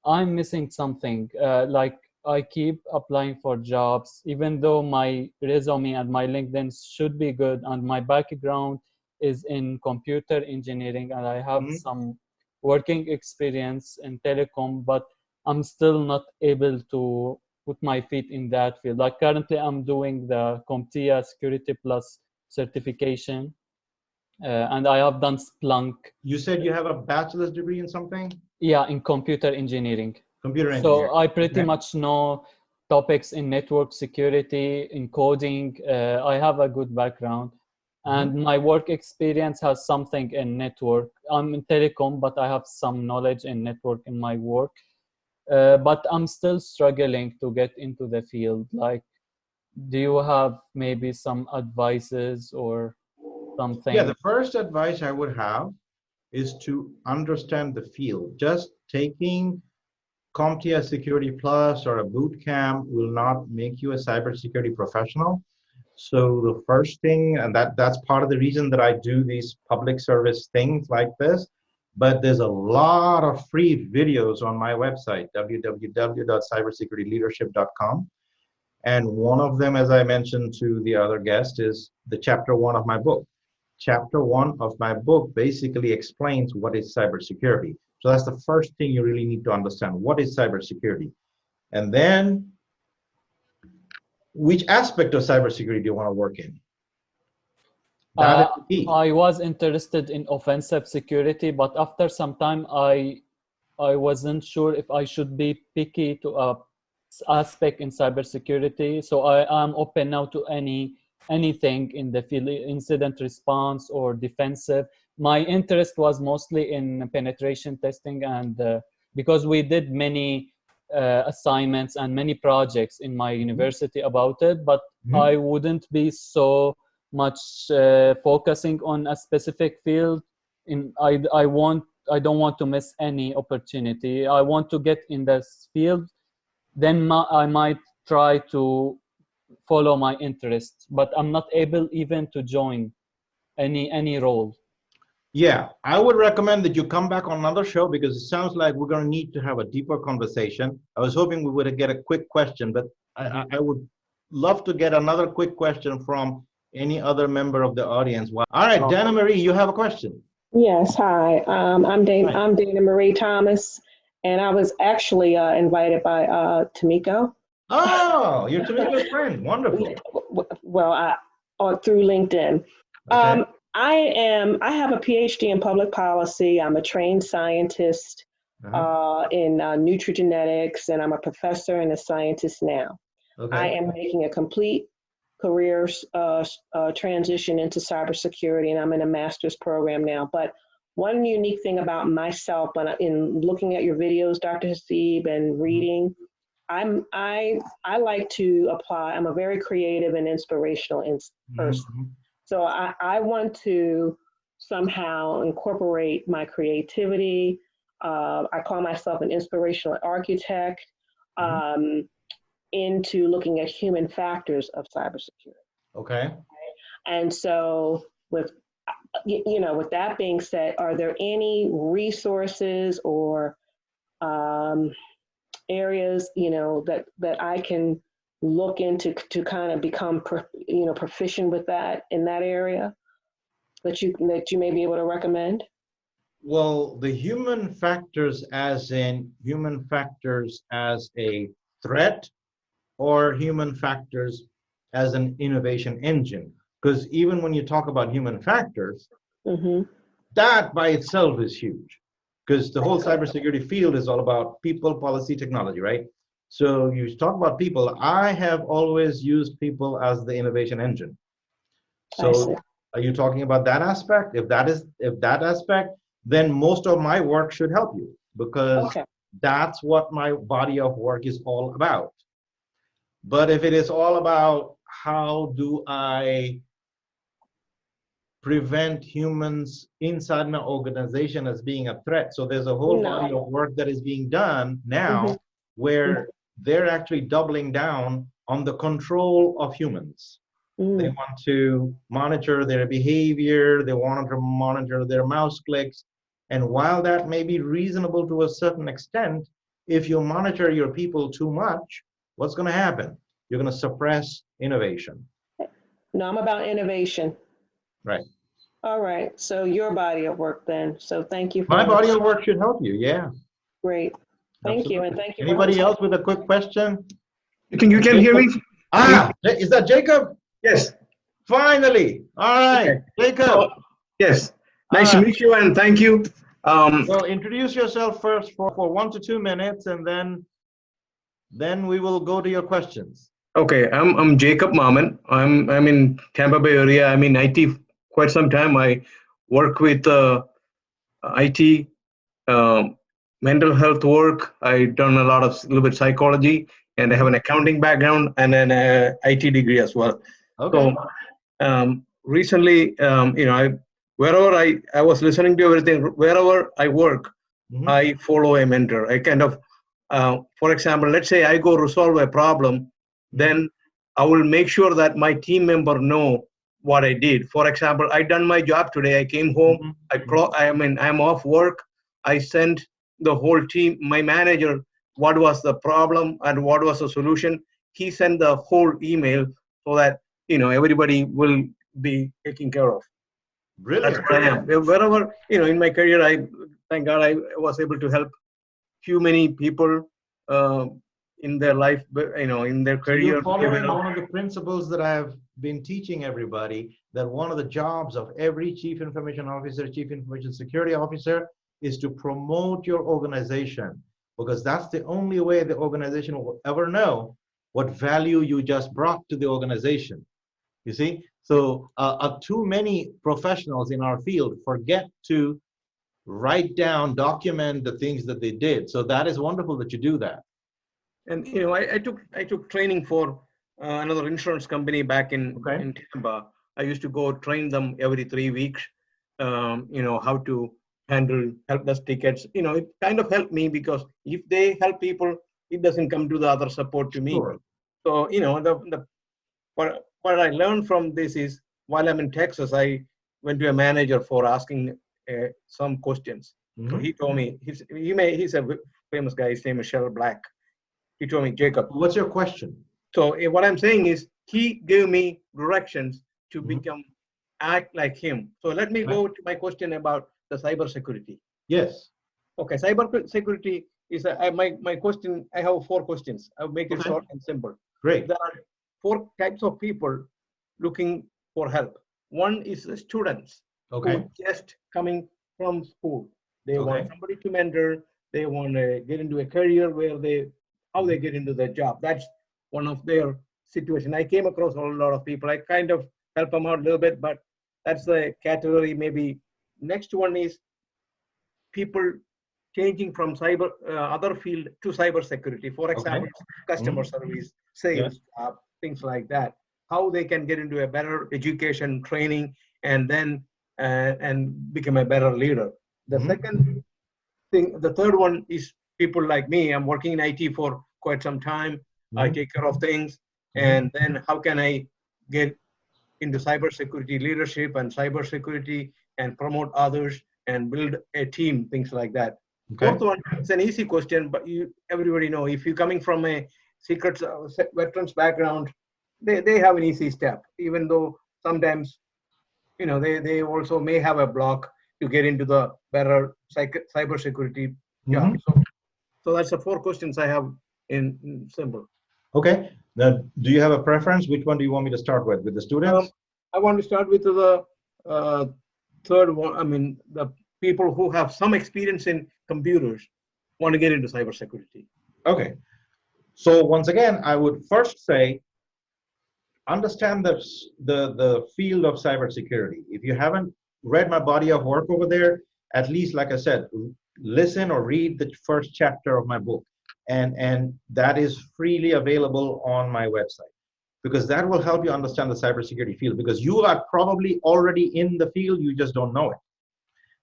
I'm missing something. Like I keep applying for jobs, even though my resume and my LinkedIn should be good, and my background is in computer engineering, and I have some working experience in telecom, but I'm still not able to put my feet in that field. Like currently I'm doing the CompTIA Security Plus certification, and I have done Splunk. You said you have a bachelor's degree in something? Yeah, in computer engineering. Computer engineering. So I pretty much know topics in network security, in coding. I have a good background. And my work experience has something in network. I'm in telecom, but I have some knowledge in network in my work. But I'm still struggling to get into the field. Like, do you have maybe some advices or something? Yeah, the first advice I would have is to understand the field. Just taking CompTIA Security Plus or a boot camp will not make you a cybersecurity professional. So the first thing, and that's part of the reason that I do these public service things like this, but there's a lot of free videos on my website, www.cybersecurityleadership.com. And one of them, as I mentioned to the other guest, is the chapter 1 of my book. Chapter 1 of my book basically explains what is cybersecurity. So that's the first thing you really need to understand. What is cybersecurity? And then, which aspect of cybersecurity do you want to work in? That is the key. I was interested in offensive security, but after some time, I wasn't sure if I should be picky to a aspect in cybersecurity. So I am open now to anything in the field, incident response or defensive. My interest was mostly in penetration testing, and because we did many assignments and many projects in my university about it, but I wouldn't be so much focusing on a specific field. I don't want to miss any opportunity. I want to get in this field, then I might try to follow my interests, but I'm not able even to join any role. Yeah, I would recommend that you come back on another show, because it sounds like we're going to need to have a deeper conversation. I was hoping we would get a quick question, but I would love to get another quick question from any other member of the audience. All right, Dana Marie, you have a question. Yes, hi. I'm Dana Marie Thomas, and I was actually invited by Tamiko. Oh, you're Tamiko's friend. Wonderful. Well, through LinkedIn. Okay. I have a PhD in public policy. I'm a trained scientist in nutrigenetics, and I'm a professor and a scientist now. Okay. I am making a complete career transition into cybersecurity, and I'm in a master's program now. But one unique thing about myself, in looking at your videos, Dr. Hasib, and reading, I like to apply. I'm a very creative and inspirational person. So I want to somehow incorporate my creativity. I call myself an inspirational architect. Into looking at human factors of cybersecurity. Okay. And so with that being said, are there any resources or areas, that I can look into to kind of become, proficient with that in that area that you may be able to recommend? Well, the human factors as a threat, or human factors as an innovation engine? Because even when you talk about human factors, that by itself is huge, because the whole cybersecurity field is all about people, policy, technology, right? So you talk about people. I have always used people as the innovation engine. So are you talking about that aspect? If that aspect, then most of my work should help you, because that's what my body of work is all about. But if it is all about how do I prevent humans inside my organization as being a threat, so there's a whole body of work that is being done now where they're actually doubling down on the control of humans. They want to monitor their behavior, they want to monitor their mouse clicks, and while that may be reasonable to a certain extent, if you monitor your people too much, what's going to happen? You're going to suppress innovation. No, I'm about innovation. Right. All right. So your body of work then. So thank you. My body of work should help you. Yeah. Great. Thank you. And thank you. Anybody else with a quick question? You can hear me? Is that Jacob? Yes. Finally. All right. Okay. Jacob. Yes. Nice to meet you, and thank you. Well, introduce yourself first for 1 to 2 minutes, and then we will go to your questions. Okay, I'm Jacob Mammen. I'm in Tampa Bay area. I'm in IT quite some time. I work with IT, mental health work. I've done a little bit psychology, and I have an accounting background and an IT degree as well. Okay. So recently, wherever I was listening to everything, wherever I work, I follow a mentor. I kind of, for example, let's say I go resolve a problem, then I will make sure that my team member know what I did. For example, I done my job today. I came home. I'm off work. I sent the whole team, my manager, what was the problem and what was the solution. He sent the whole email so that everybody will be taken care of. Brilliant. That's what I am. Wherever in my career, I thank God I was able to help few many people in their life, in their career. You're following one of the principles that I've been teaching everybody, that one of the jobs of every chief information officer, chief information security officer, is to promote your organization, because that's the only way the organization will ever know what value you just brought to the organization. You see, so too many professionals in our field forget to write down, document the things that they did. So that is wonderful that you do that. And I took training for another insurance company back in Tampa. I used to go train them every 3 weeks. How to handle help desk tickets. It kind of helped me, because if they help people, it doesn't come to the other support to me. Sure. So what I learned from this is, while I'm in Texas, I went to a manager for asking some questions. So he told me, he's a famous guy. His name is Cheryl Black. He told me, Jacob, what's your question? So what I'm saying is, he gave me directions to act like him. So let me go to my question about the cybersecurity. Yes. Okay, cybersecurity is my question. I have 4 questions. I'll make it short and simple. Great. There are 4 types of people looking for help. One is the students who are just coming from school. They want somebody to mentor. They want to get into a career where how they get into their job. That's one of their situation. I came across a lot of people. I kind of help them out a little bit, but that's the category. Maybe next one is people changing from other field to cybersecurity. For example, customer service, sales, things like that. How they can get into a better education, training, and then and become a better leader. The second thing, the third one is people like me. I'm working in IT for quite some time. I take care of things, and then how can I get into cybersecurity leadership and cybersecurity and promote others and build a team, things like that. Fourth one, it's an easy question, but everybody know, if you're coming from a secret veterans background, they have an easy step, even though sometimes they also may have a block to get into the better cybersecurity job. So that's the 4 questions I have in simple. Okay. Now, do you have a preference? Which one do you want me to start with the students? I want to start with the third one. I mean, the people who have some experience in computers want to get into cybersecurity. Okay. So once again, I would first say, understand the field of cybersecurity. If you haven't read my body of work over there, at least, like I said, listen or read the first chapter of my book. And that is freely available on my website, because that will help you understand the cybersecurity field, because you are probably already in the field, you just don't know it.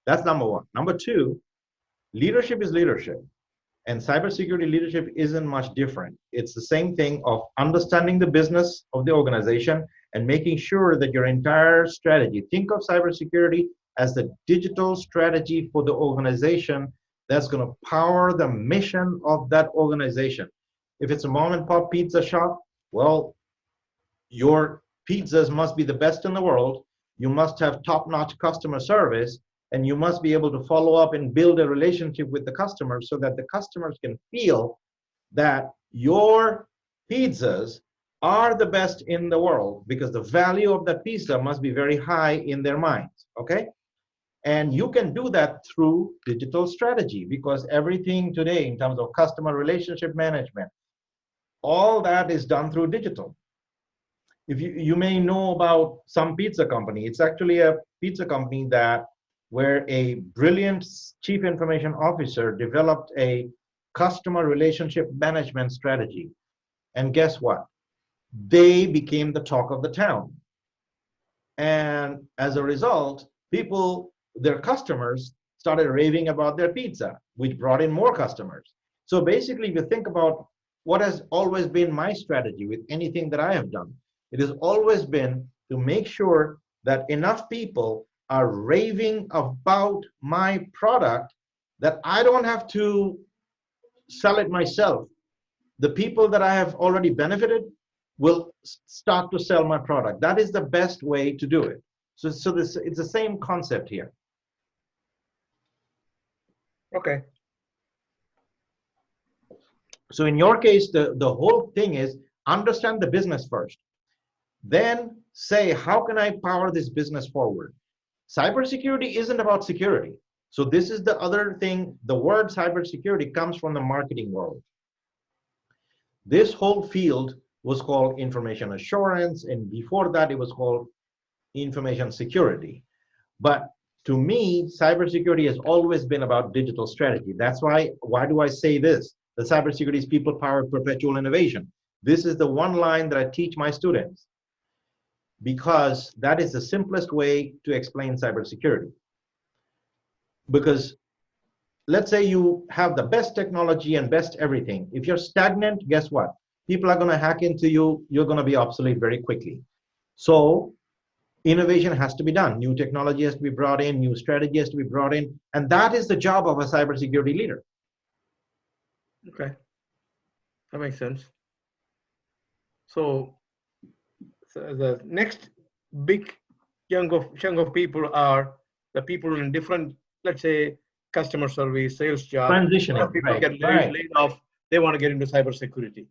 That's number one. Number two, leadership is leadership. And cybersecurity leadership isn't much different. It's the same thing of understanding the business of the organization and making sure that your entire strategy, think of cybersecurity as the digital strategy for the organization that's going to power the mission of that organization. If it's a mom and pop pizza shop, well, your pizzas must be the best in the world. You must have top-notch customer service, and you must be able to follow up and build a relationship with the customers so that the customers can feel that your pizzas are the best in the world, because the value of that pizza must be very high in their minds, okay? And you can do that through digital strategy, because everything today in terms of customer relationship management, all that is done through digital. If you may know about some pizza company, it's actually a pizza company where a brilliant chief information officer developed a customer relationship management strategy. And guess what? They became the talk of the town. And as a result, their customers started raving about their pizza, which brought in more customers. So basically, if you think about what has always been my strategy with anything that I have done. It has always been to make sure that enough people are raving about my product that I don't have to sell it myself. The people that I have already benefited will start to sell my product. That is the best way to do it. So it's the same concept here. Okay. So in your case, the whole thing is understand the business first. Then say, how can I power this business forward? Cybersecurity isn't about security. So this is the other thing. The word cybersecurity comes from the marketing world. This whole field was called information assurance, and before that it was called information security. But to me, cybersecurity has always been about digital strategy. That's why do I say this? The cybersecurity is people-powered perpetual innovation. This is the one line that I teach my students, because that is the simplest way to explain cybersecurity. Because let's say you have the best technology and best everything. If you're stagnant, guess what? People are going to hack into you. You're going to be obsolete very quickly. So innovation has to be done. New technology has to be brought in. New strategy has to be brought in. And that is the job of a cybersecurity leader. Okay, that makes sense. So the next big chunk of people are the people in different, let's say, customer service, sales job. Transitioning, A lot of people right, get laid off. They want to get into cybersecurity.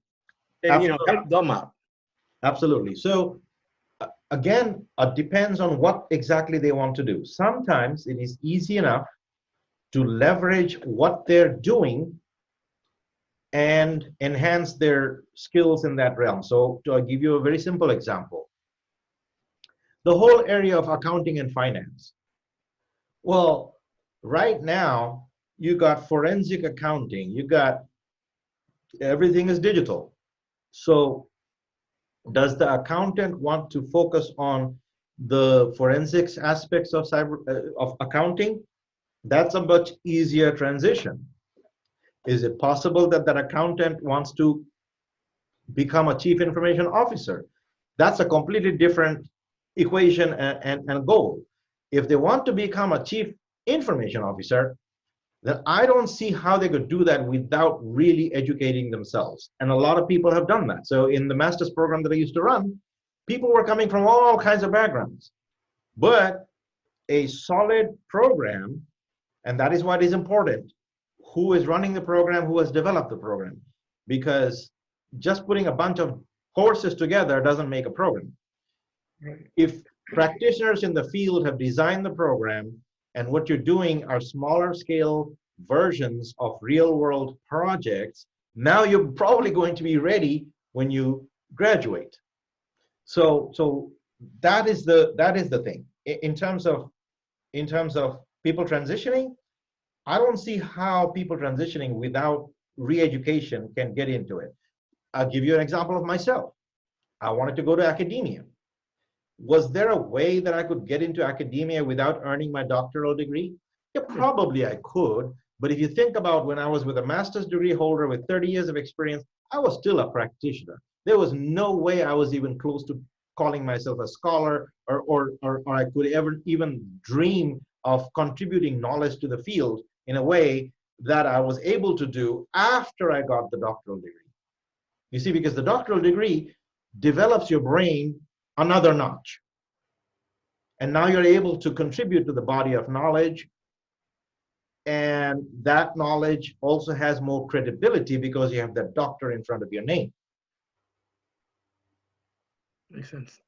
Help them out. Absolutely. So again, it depends on what exactly they want to do. Sometimes it is easy enough to leverage what they're doing and enhance their skills in that realm. So to give you a very simple example, the whole area of accounting and finance. Well, right now, you got forensic accounting, you got everything is digital. So does the accountant want to focus on the forensics aspects of of accounting? That's a much easier transition. Is it possible that that accountant wants to become a chief information officer? That's a completely different equation and goal. If they want to become a chief information officer, then I don't see how they could do that without really educating themselves. And a lot of people have done that. So in the master's program that I used to run, people were coming from all kinds of backgrounds. But a solid program, and that is what is important, who is running the program, who has developed the program. Because just putting a bunch of courses together doesn't make a program. Right. If practitioners in the field have designed the program, and what you're doing are smaller scale versions of real world projects, now you're probably going to be ready when you graduate. So that is the thing. In terms of people transitioning, I don't see how people transitioning without re-education can get into it. I'll give you an example of myself. I wanted to go to academia. Was there a way that I could get into academia without earning my doctoral degree? Yeah, probably I could. But if you think about when I was with a master's degree holder with 30 years of experience, I was still a practitioner. There was no way I was even close to calling myself a scholar, or I could ever even dream of contributing knowledge to the field in a way that I was able to do after I got the doctoral degree. You see, because the doctoral degree develops your brain another notch. And now you're able to contribute to the body of knowledge. And that knowledge also has more credibility because you have that doctor in front of your name. Makes sense.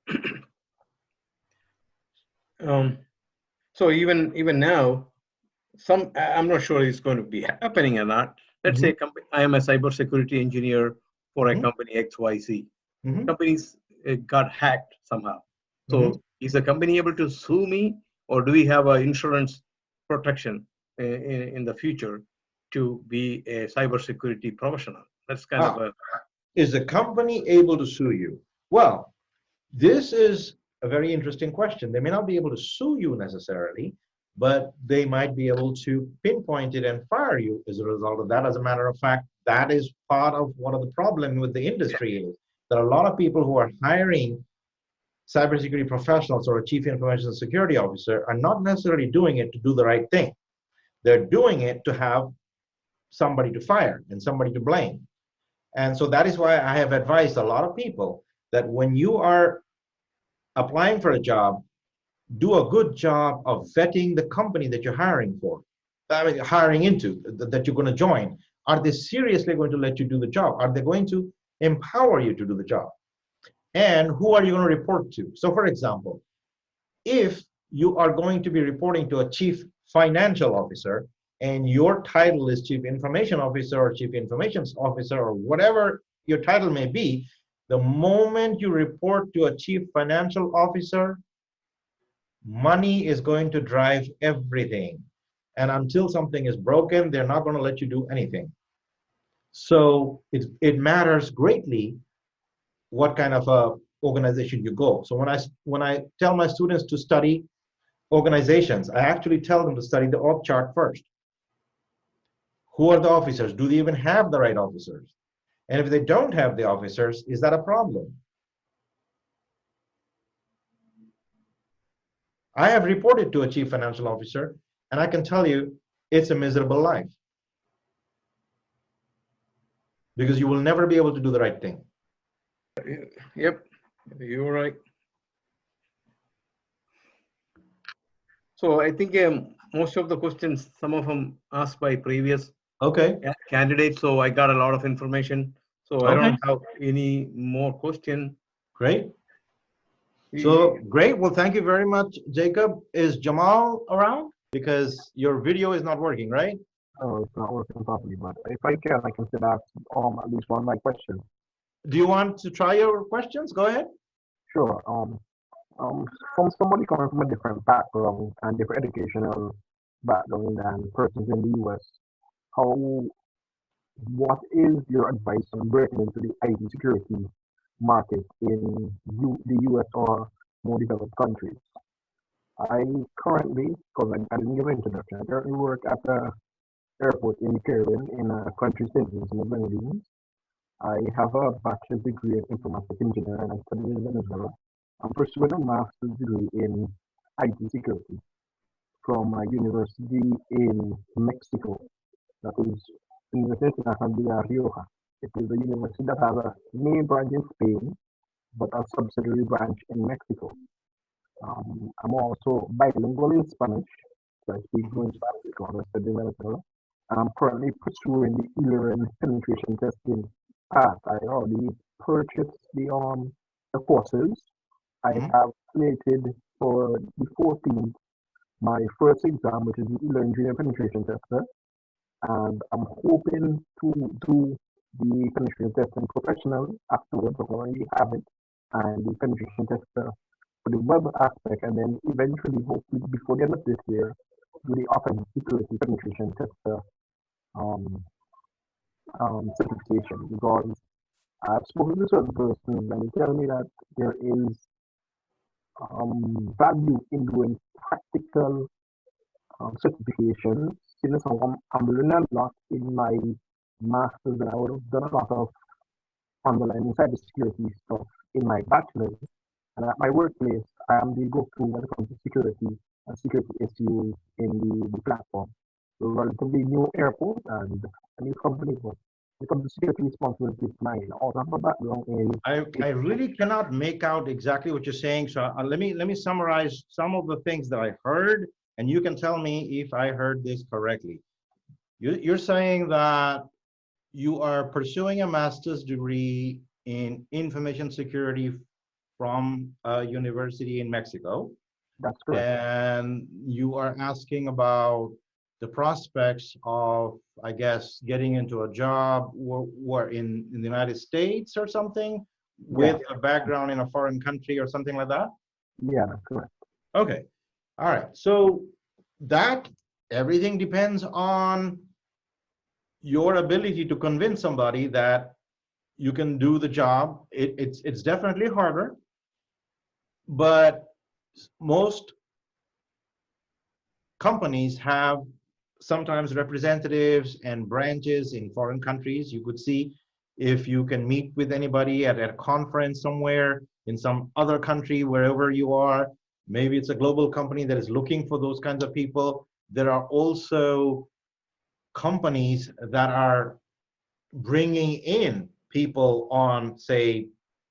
So even now, I'm not sure it's going to be happening or not. Let's say I am a cybersecurity engineer for a company XYZ. Companies got hacked somehow. So is the company able to sue me, or do we have an insurance protection in the future to be a cybersecurity professional? That's kind of a... Is the company able to sue you? Well, this is a very interesting question. They may not be able to sue you necessarily, but they might be able to pinpoint it and fire you as a result of that. As a matter of fact, that is part of what of the problem with the industry is. There are a lot of people who are hiring cybersecurity professionals or a chief information security officer are not necessarily doing it to do the right thing. They're doing it to have somebody to fire and somebody to blame. And so that is why I have advised a lot of people that when you are applying for a job, do a good job of vetting the company that you're hiring for, hiring into, that you're going to join. Are they seriously going to let you do the job? Are they going to empower you to do the job? And who are you going to report to? So for example, if you are going to be reporting to a chief financial officer and your title is chief information officer or chief information officer or whatever your title may be, the moment you report to a chief financial officer, money is going to drive everything. And until something is broken, they're not going to let you do anything. So it matters greatly what kind of a organization you go. So when I tell my students to study organizations, I actually tell them to study the org chart first. Who are the officers? Do they even have the right officers? And if they don't have the officers, is that a problem? I have reported to a chief financial officer, and I can tell you it's a miserable life. Because you will never be able to do the right thing. Yep, you're right. So I think most of the questions, some of them asked by previous candidates, so I got a lot of information. So I don't have any more question. Great. So great. Well, thank you very much, Jacob. Is Jamal around? Because your video is not working, right? Oh, it's not working properly, but if I can still ask at least one of my questions. Do you want to try your questions? Go ahead. Sure. From somebody coming from a different background and different educational background than persons in the US, what is your advice on breaking into the IT security market in the US or more developed countries? I currently, because I didn't give an introduction, I currently work at the airport in the Caribbean in a country sentence in the Grenadines. I have a bachelor's degree in informatics engineering and I studied in Venezuela. I'm pursuing a master's degree in IT security from a university in Mexico. That is University Nacional de La Rioja. It is a university that has a main branch in Spain, but a subsidiary branch in Mexico. I'm also bilingual in Spanish, so I speak fluent Spanish because I studied in Venezuela. I'm currently pursuing the e-learning penetration testing path. I already purchased the courses. I have slated for the 14th my first exam, which is the e-learning junior penetration tester, and I'm hoping to do the penetration testing professionally afterwards. I already have it, and the penetration tester for the web aspect, and then eventually, hopefully before the end of this year, do the offensive security penetration tester certification, because I've spoken to certain persons and they tell me that there is value in doing practical certifications. Since I'm learning a lot in my master's, and I would have done a lot of underlying cybersecurity stuff in my bachelor's. And at my workplace, I am the go-to when it comes to security and security issues in the platform. We're a relatively new airport and a new company, but when it comes to security responsibility, it's mine. All of my background is... I really cannot make out exactly what you're saying, so let me summarize some of the things that I heard, and you can tell me if I heard this correctly. You're saying that you are pursuing a master's degree in information security from a university in Mexico. That's correct. And you are asking about the prospects of, I guess, getting into a job or in the United States or something with a background in a foreign country or something like that? Yeah, that's correct. Okay. All right. So that everything depends on your ability to convince somebody that you can do the job. It's definitely harder, but most companies have sometimes representatives and branches in foreign countries. You could see if you can meet with anybody at a conference somewhere in some other country, wherever you are. Maybe it's a global company that is looking for those kinds of people. There are also companies that are bringing in people on, say,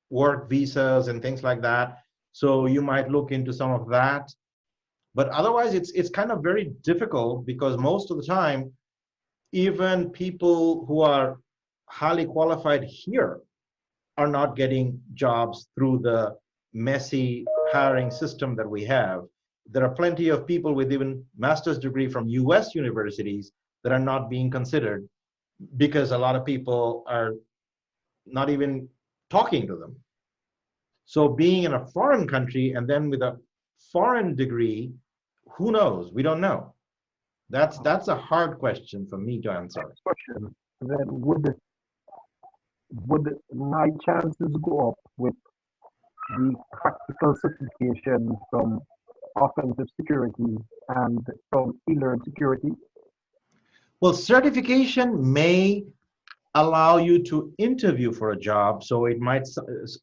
work visas and things like that. So you might look into some of that. But otherwise, it's kind of very difficult, because most of the time, even people who are highly qualified here are not getting jobs through the messy hiring system that we have. There are plenty of people with even master's degree from US universities that are not being considered, because a lot of people are not even talking to them. So being in a foreign country and then with a foreign degree, who knows? We don't know. That's a hard question for me to answer. Next question. Then would my chances go up with the practical certification from offensive security and from e-learn security? Well, certification may allow you to interview for a job. So it might,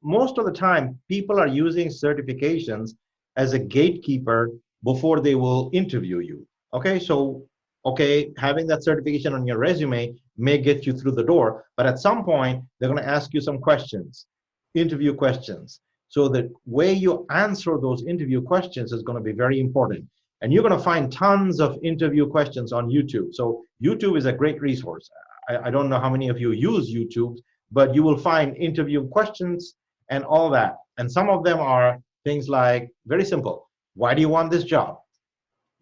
most of the time, people are using certifications as a gatekeeper before they will interview you. Okay, so, okay, having that certification on your resume may get you through the door, but at some point, they're gonna ask you some questions, interview questions. So the way you answer those interview questions is gonna be very important. And you're gonna find tons of interview questions on YouTube. So YouTube is a great resource. I don't know how many of you use YouTube, but you will find interview questions and all that. And some of them are things like, very simple, why do you want this job?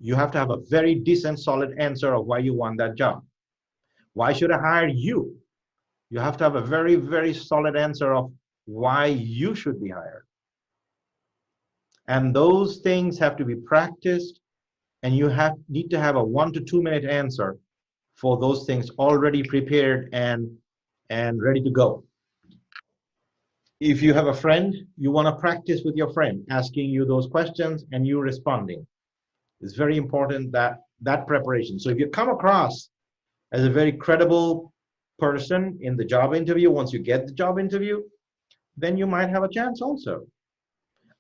You have to have a very decent, solid answer of why you want that job. Why should I hire you? You have to have a very, very solid answer of why you should be hired. And those things have to be practiced, and you need to have a 1 to 2 minute answer for those things already prepared and ready to go. If you have a friend, you want to practice with your friend asking you those questions and you responding. It's very important that preparation. So if you come across as a very credible person in the job interview, once you get the job interview, then you might have a chance also.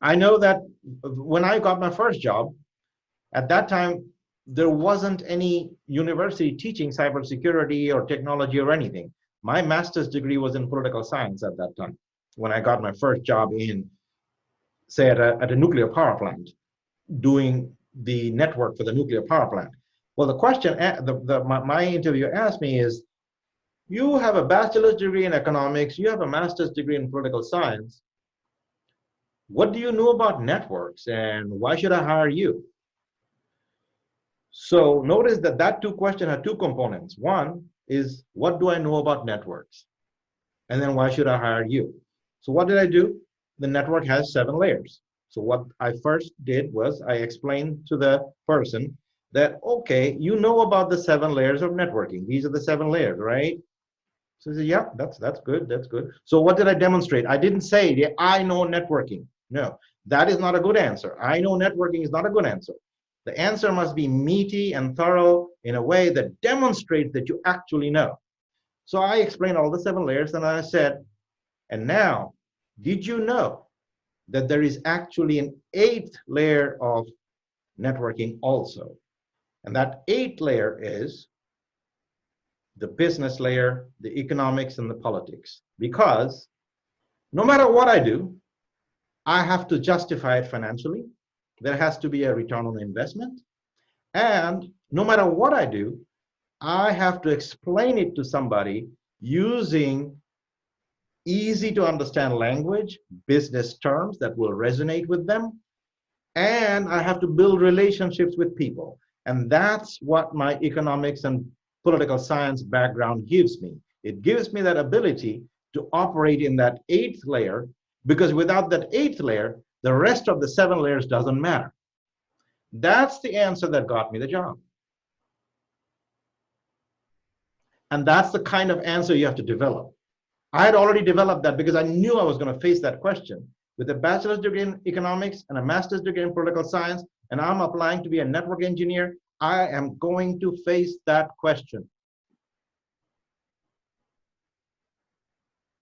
I know that when I got my first job, at that time, there wasn't any university teaching cybersecurity or technology or anything. My master's degree was in political science at that time, when I got my first job in, say, at a nuclear power plant, doing the network for the nuclear power plant. Well, the question my interviewer asked me is, you have a bachelor's degree in economics, you have a master's degree in political science. What do you know about networks, and why should I hire you? So notice that two questions have two components. One is, what do I know about networks? And then, why should I hire you? So what did I do? The network has 7 layers. So what I first did was I explained to the person that, okay, you know about the 7 layers of networking. These are the 7 layers, right? So he said, yeah, that's good, that's good. So what did I demonstrate? I didn't say, yeah, I know networking. No, that is not a good answer. I know networking is not a good answer. The answer must be meaty and thorough in a way that demonstrates that you actually know. So I explained all the 7 layers, and I said, and now, did you know that there is actually an 8th layer of networking also? And that 8th layer is the business layer, the economics, and the politics. Because no matter what I do, I have to justify it financially. There has to be a return on investment. And no matter what I do, I have to explain it to somebody using easy to understand language, business terms that will resonate with them. And I have to build relationships with people. And that's what my economics and political science background gives me. It gives me that ability to operate in that 8th layer, because without that 8th layer, the rest of the 7 layers doesn't matter. That's the answer that got me the job. And that's the kind of answer you have to develop. I had already developed that because I knew I was going to face that question. With a bachelor's degree in economics and a master's degree in political science, and I'm applying to be a network engineer, I am going to face that question.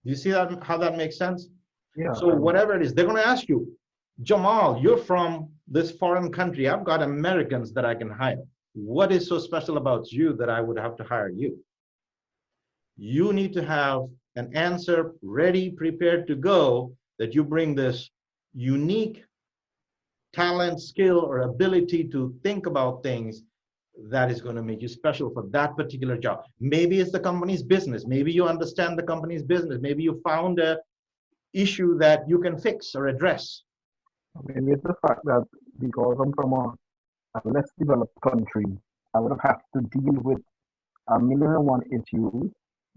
You see that, how that makes sense? Yeah. So whatever it is, they're going to ask you, Jamal, you're from this foreign country. I've got Americans that I can hire. What is so special about you that I would have to hire you? You need to have an answer ready, prepared to go, that you bring this unique talent, skill, or ability to think about things that is going to make you special for that particular job. Maybe it's the company's business. Maybe you understand the company's business. Maybe you found an issue that you can fix or address. I mean, it's the fact that because I'm from a less developed country, I would have had to deal with 1,000,001 issues,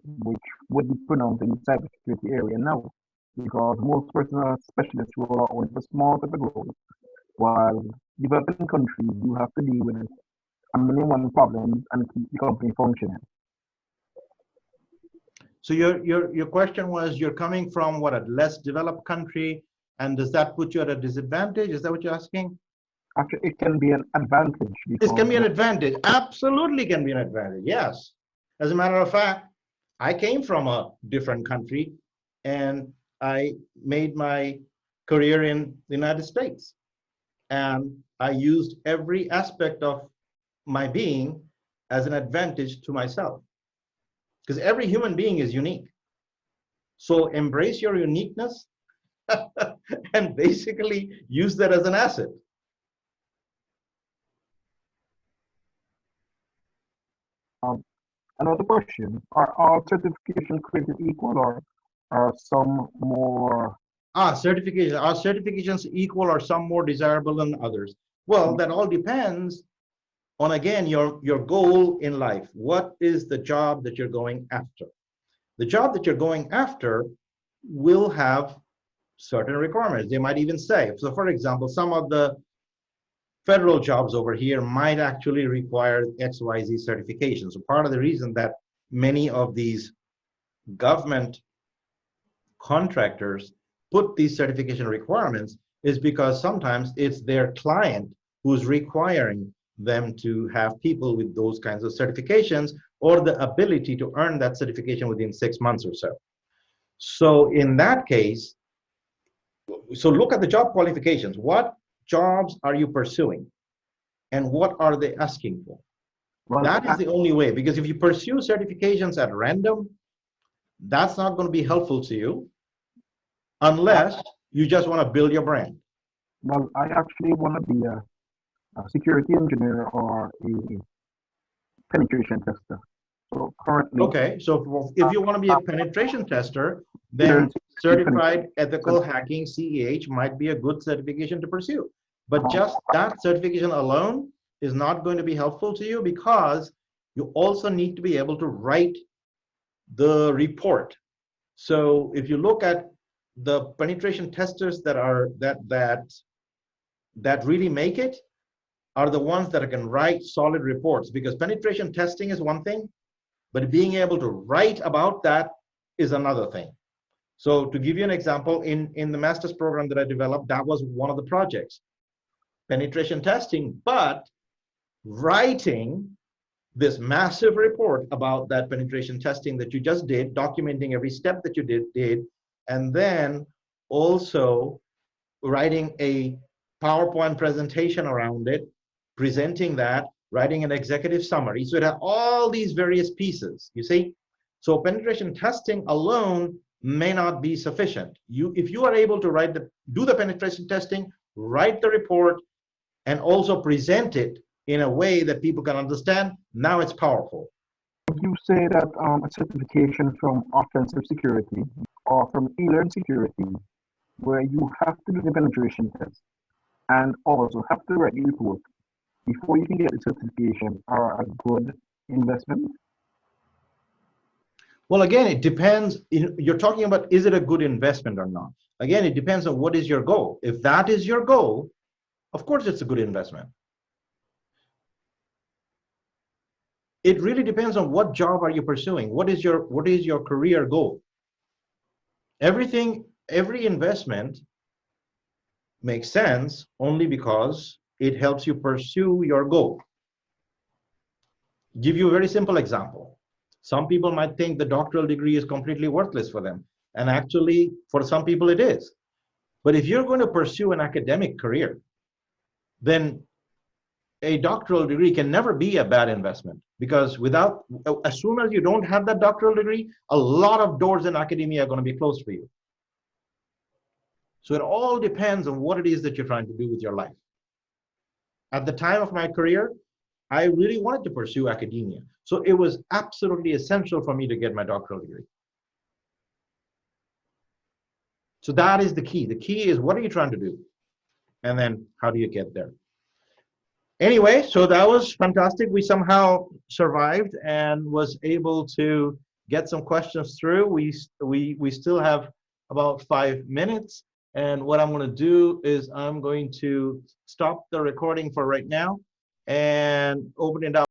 which would be pronounced in the cybersecurity area now, because most personal specialists who are only for small type of roles, while developing countries, you have to deal with 1,000,001 problems and keep the company functioning. So your question was, you're coming from what, a less developed country, and does that put you at a disadvantage? Is that what you're asking? Actually, it can be an advantage. It can be an advantage. Absolutely can be an advantage. Yes. As a matter of fact, I came from a different country and I made my career in the United States. And I used every aspect of my being as an advantage to myself. Because every human being is unique. So embrace your uniqueness and basically use that as an asset. Another question, are all certifications created equal, or are some more? Certification. Are certifications equal or some more desirable than others? Well, that all depends on, again, your goal in life. What is the job that you're going after? The job that you're going after will have certain requirements. They might even say, so for example, some of the federal jobs over here might actually require XYZ certification. So part of the reason that many of these government contractors put these certification requirements is because sometimes it's their client who's requiring them to have people with those kinds of certifications, or the ability to earn that certification within 6 months or so. So in that case, so look at the job qualifications. What jobs are you pursuing? And what are they asking for? Well, that is the only way, because if you pursue certifications at random, that's not going to be helpful to you unless you just want to build your brand. Well, I actually want to be a security engineer or a penetration tester. So currently, okay, so if you want to be a penetration tester, then Certified Ethical Hacking, CEH, might be a good certification to pursue. But just that certification alone is not going to be helpful to you, because you also need to be able to write the report. So if you look at the penetration testers that are that really make it, are the ones that can write solid reports, because penetration testing is one thing, but being able to write about that is another thing. So to give you an example, in the master's program that I developed, that was one of the projects, penetration testing, but writing this massive report about that penetration testing that you just did, documenting every step that you did, and then also writing a PowerPoint presentation around it, presenting that, writing an executive summary. So it had all these various pieces, you see? So penetration testing alone may not be sufficient. If you are able to do the penetration testing, write the report, and also present it in a way that people can understand, now it's powerful. You say that a certification from offensive security or from e-learn security, where you have to do the penetration test and also have to write the report before you can get the certification, are a good investment? Well, again, it depends. You're talking about, is it a good investment or not? Again, it depends on what is your goal. If that is your goal, of course it's a good investment. It really depends on what job are you pursuing. What is your career goal? Every investment makes sense only because it helps you pursue your goal. Give you a very simple example. Some people might think the doctoral degree is completely worthless for them. And actually, for some people, it is. But if you're going to pursue an academic career, then a doctoral degree can never be a bad investment, because as soon as you don't have that doctoral degree, a lot of doors in academia are going to be closed for you. So it all depends on what it is that you're trying to do with your life. At the time of my career, I really wanted to pursue academia. So it was absolutely essential for me to get my doctoral degree. So that is the key. The key is, what are you trying to do? And then how do you get there? Anyway, so that was fantastic. We somehow survived and was able to get some questions through. We still have about 5 minutes. And what I'm going to do is I'm going to stop the recording for right now and open it up.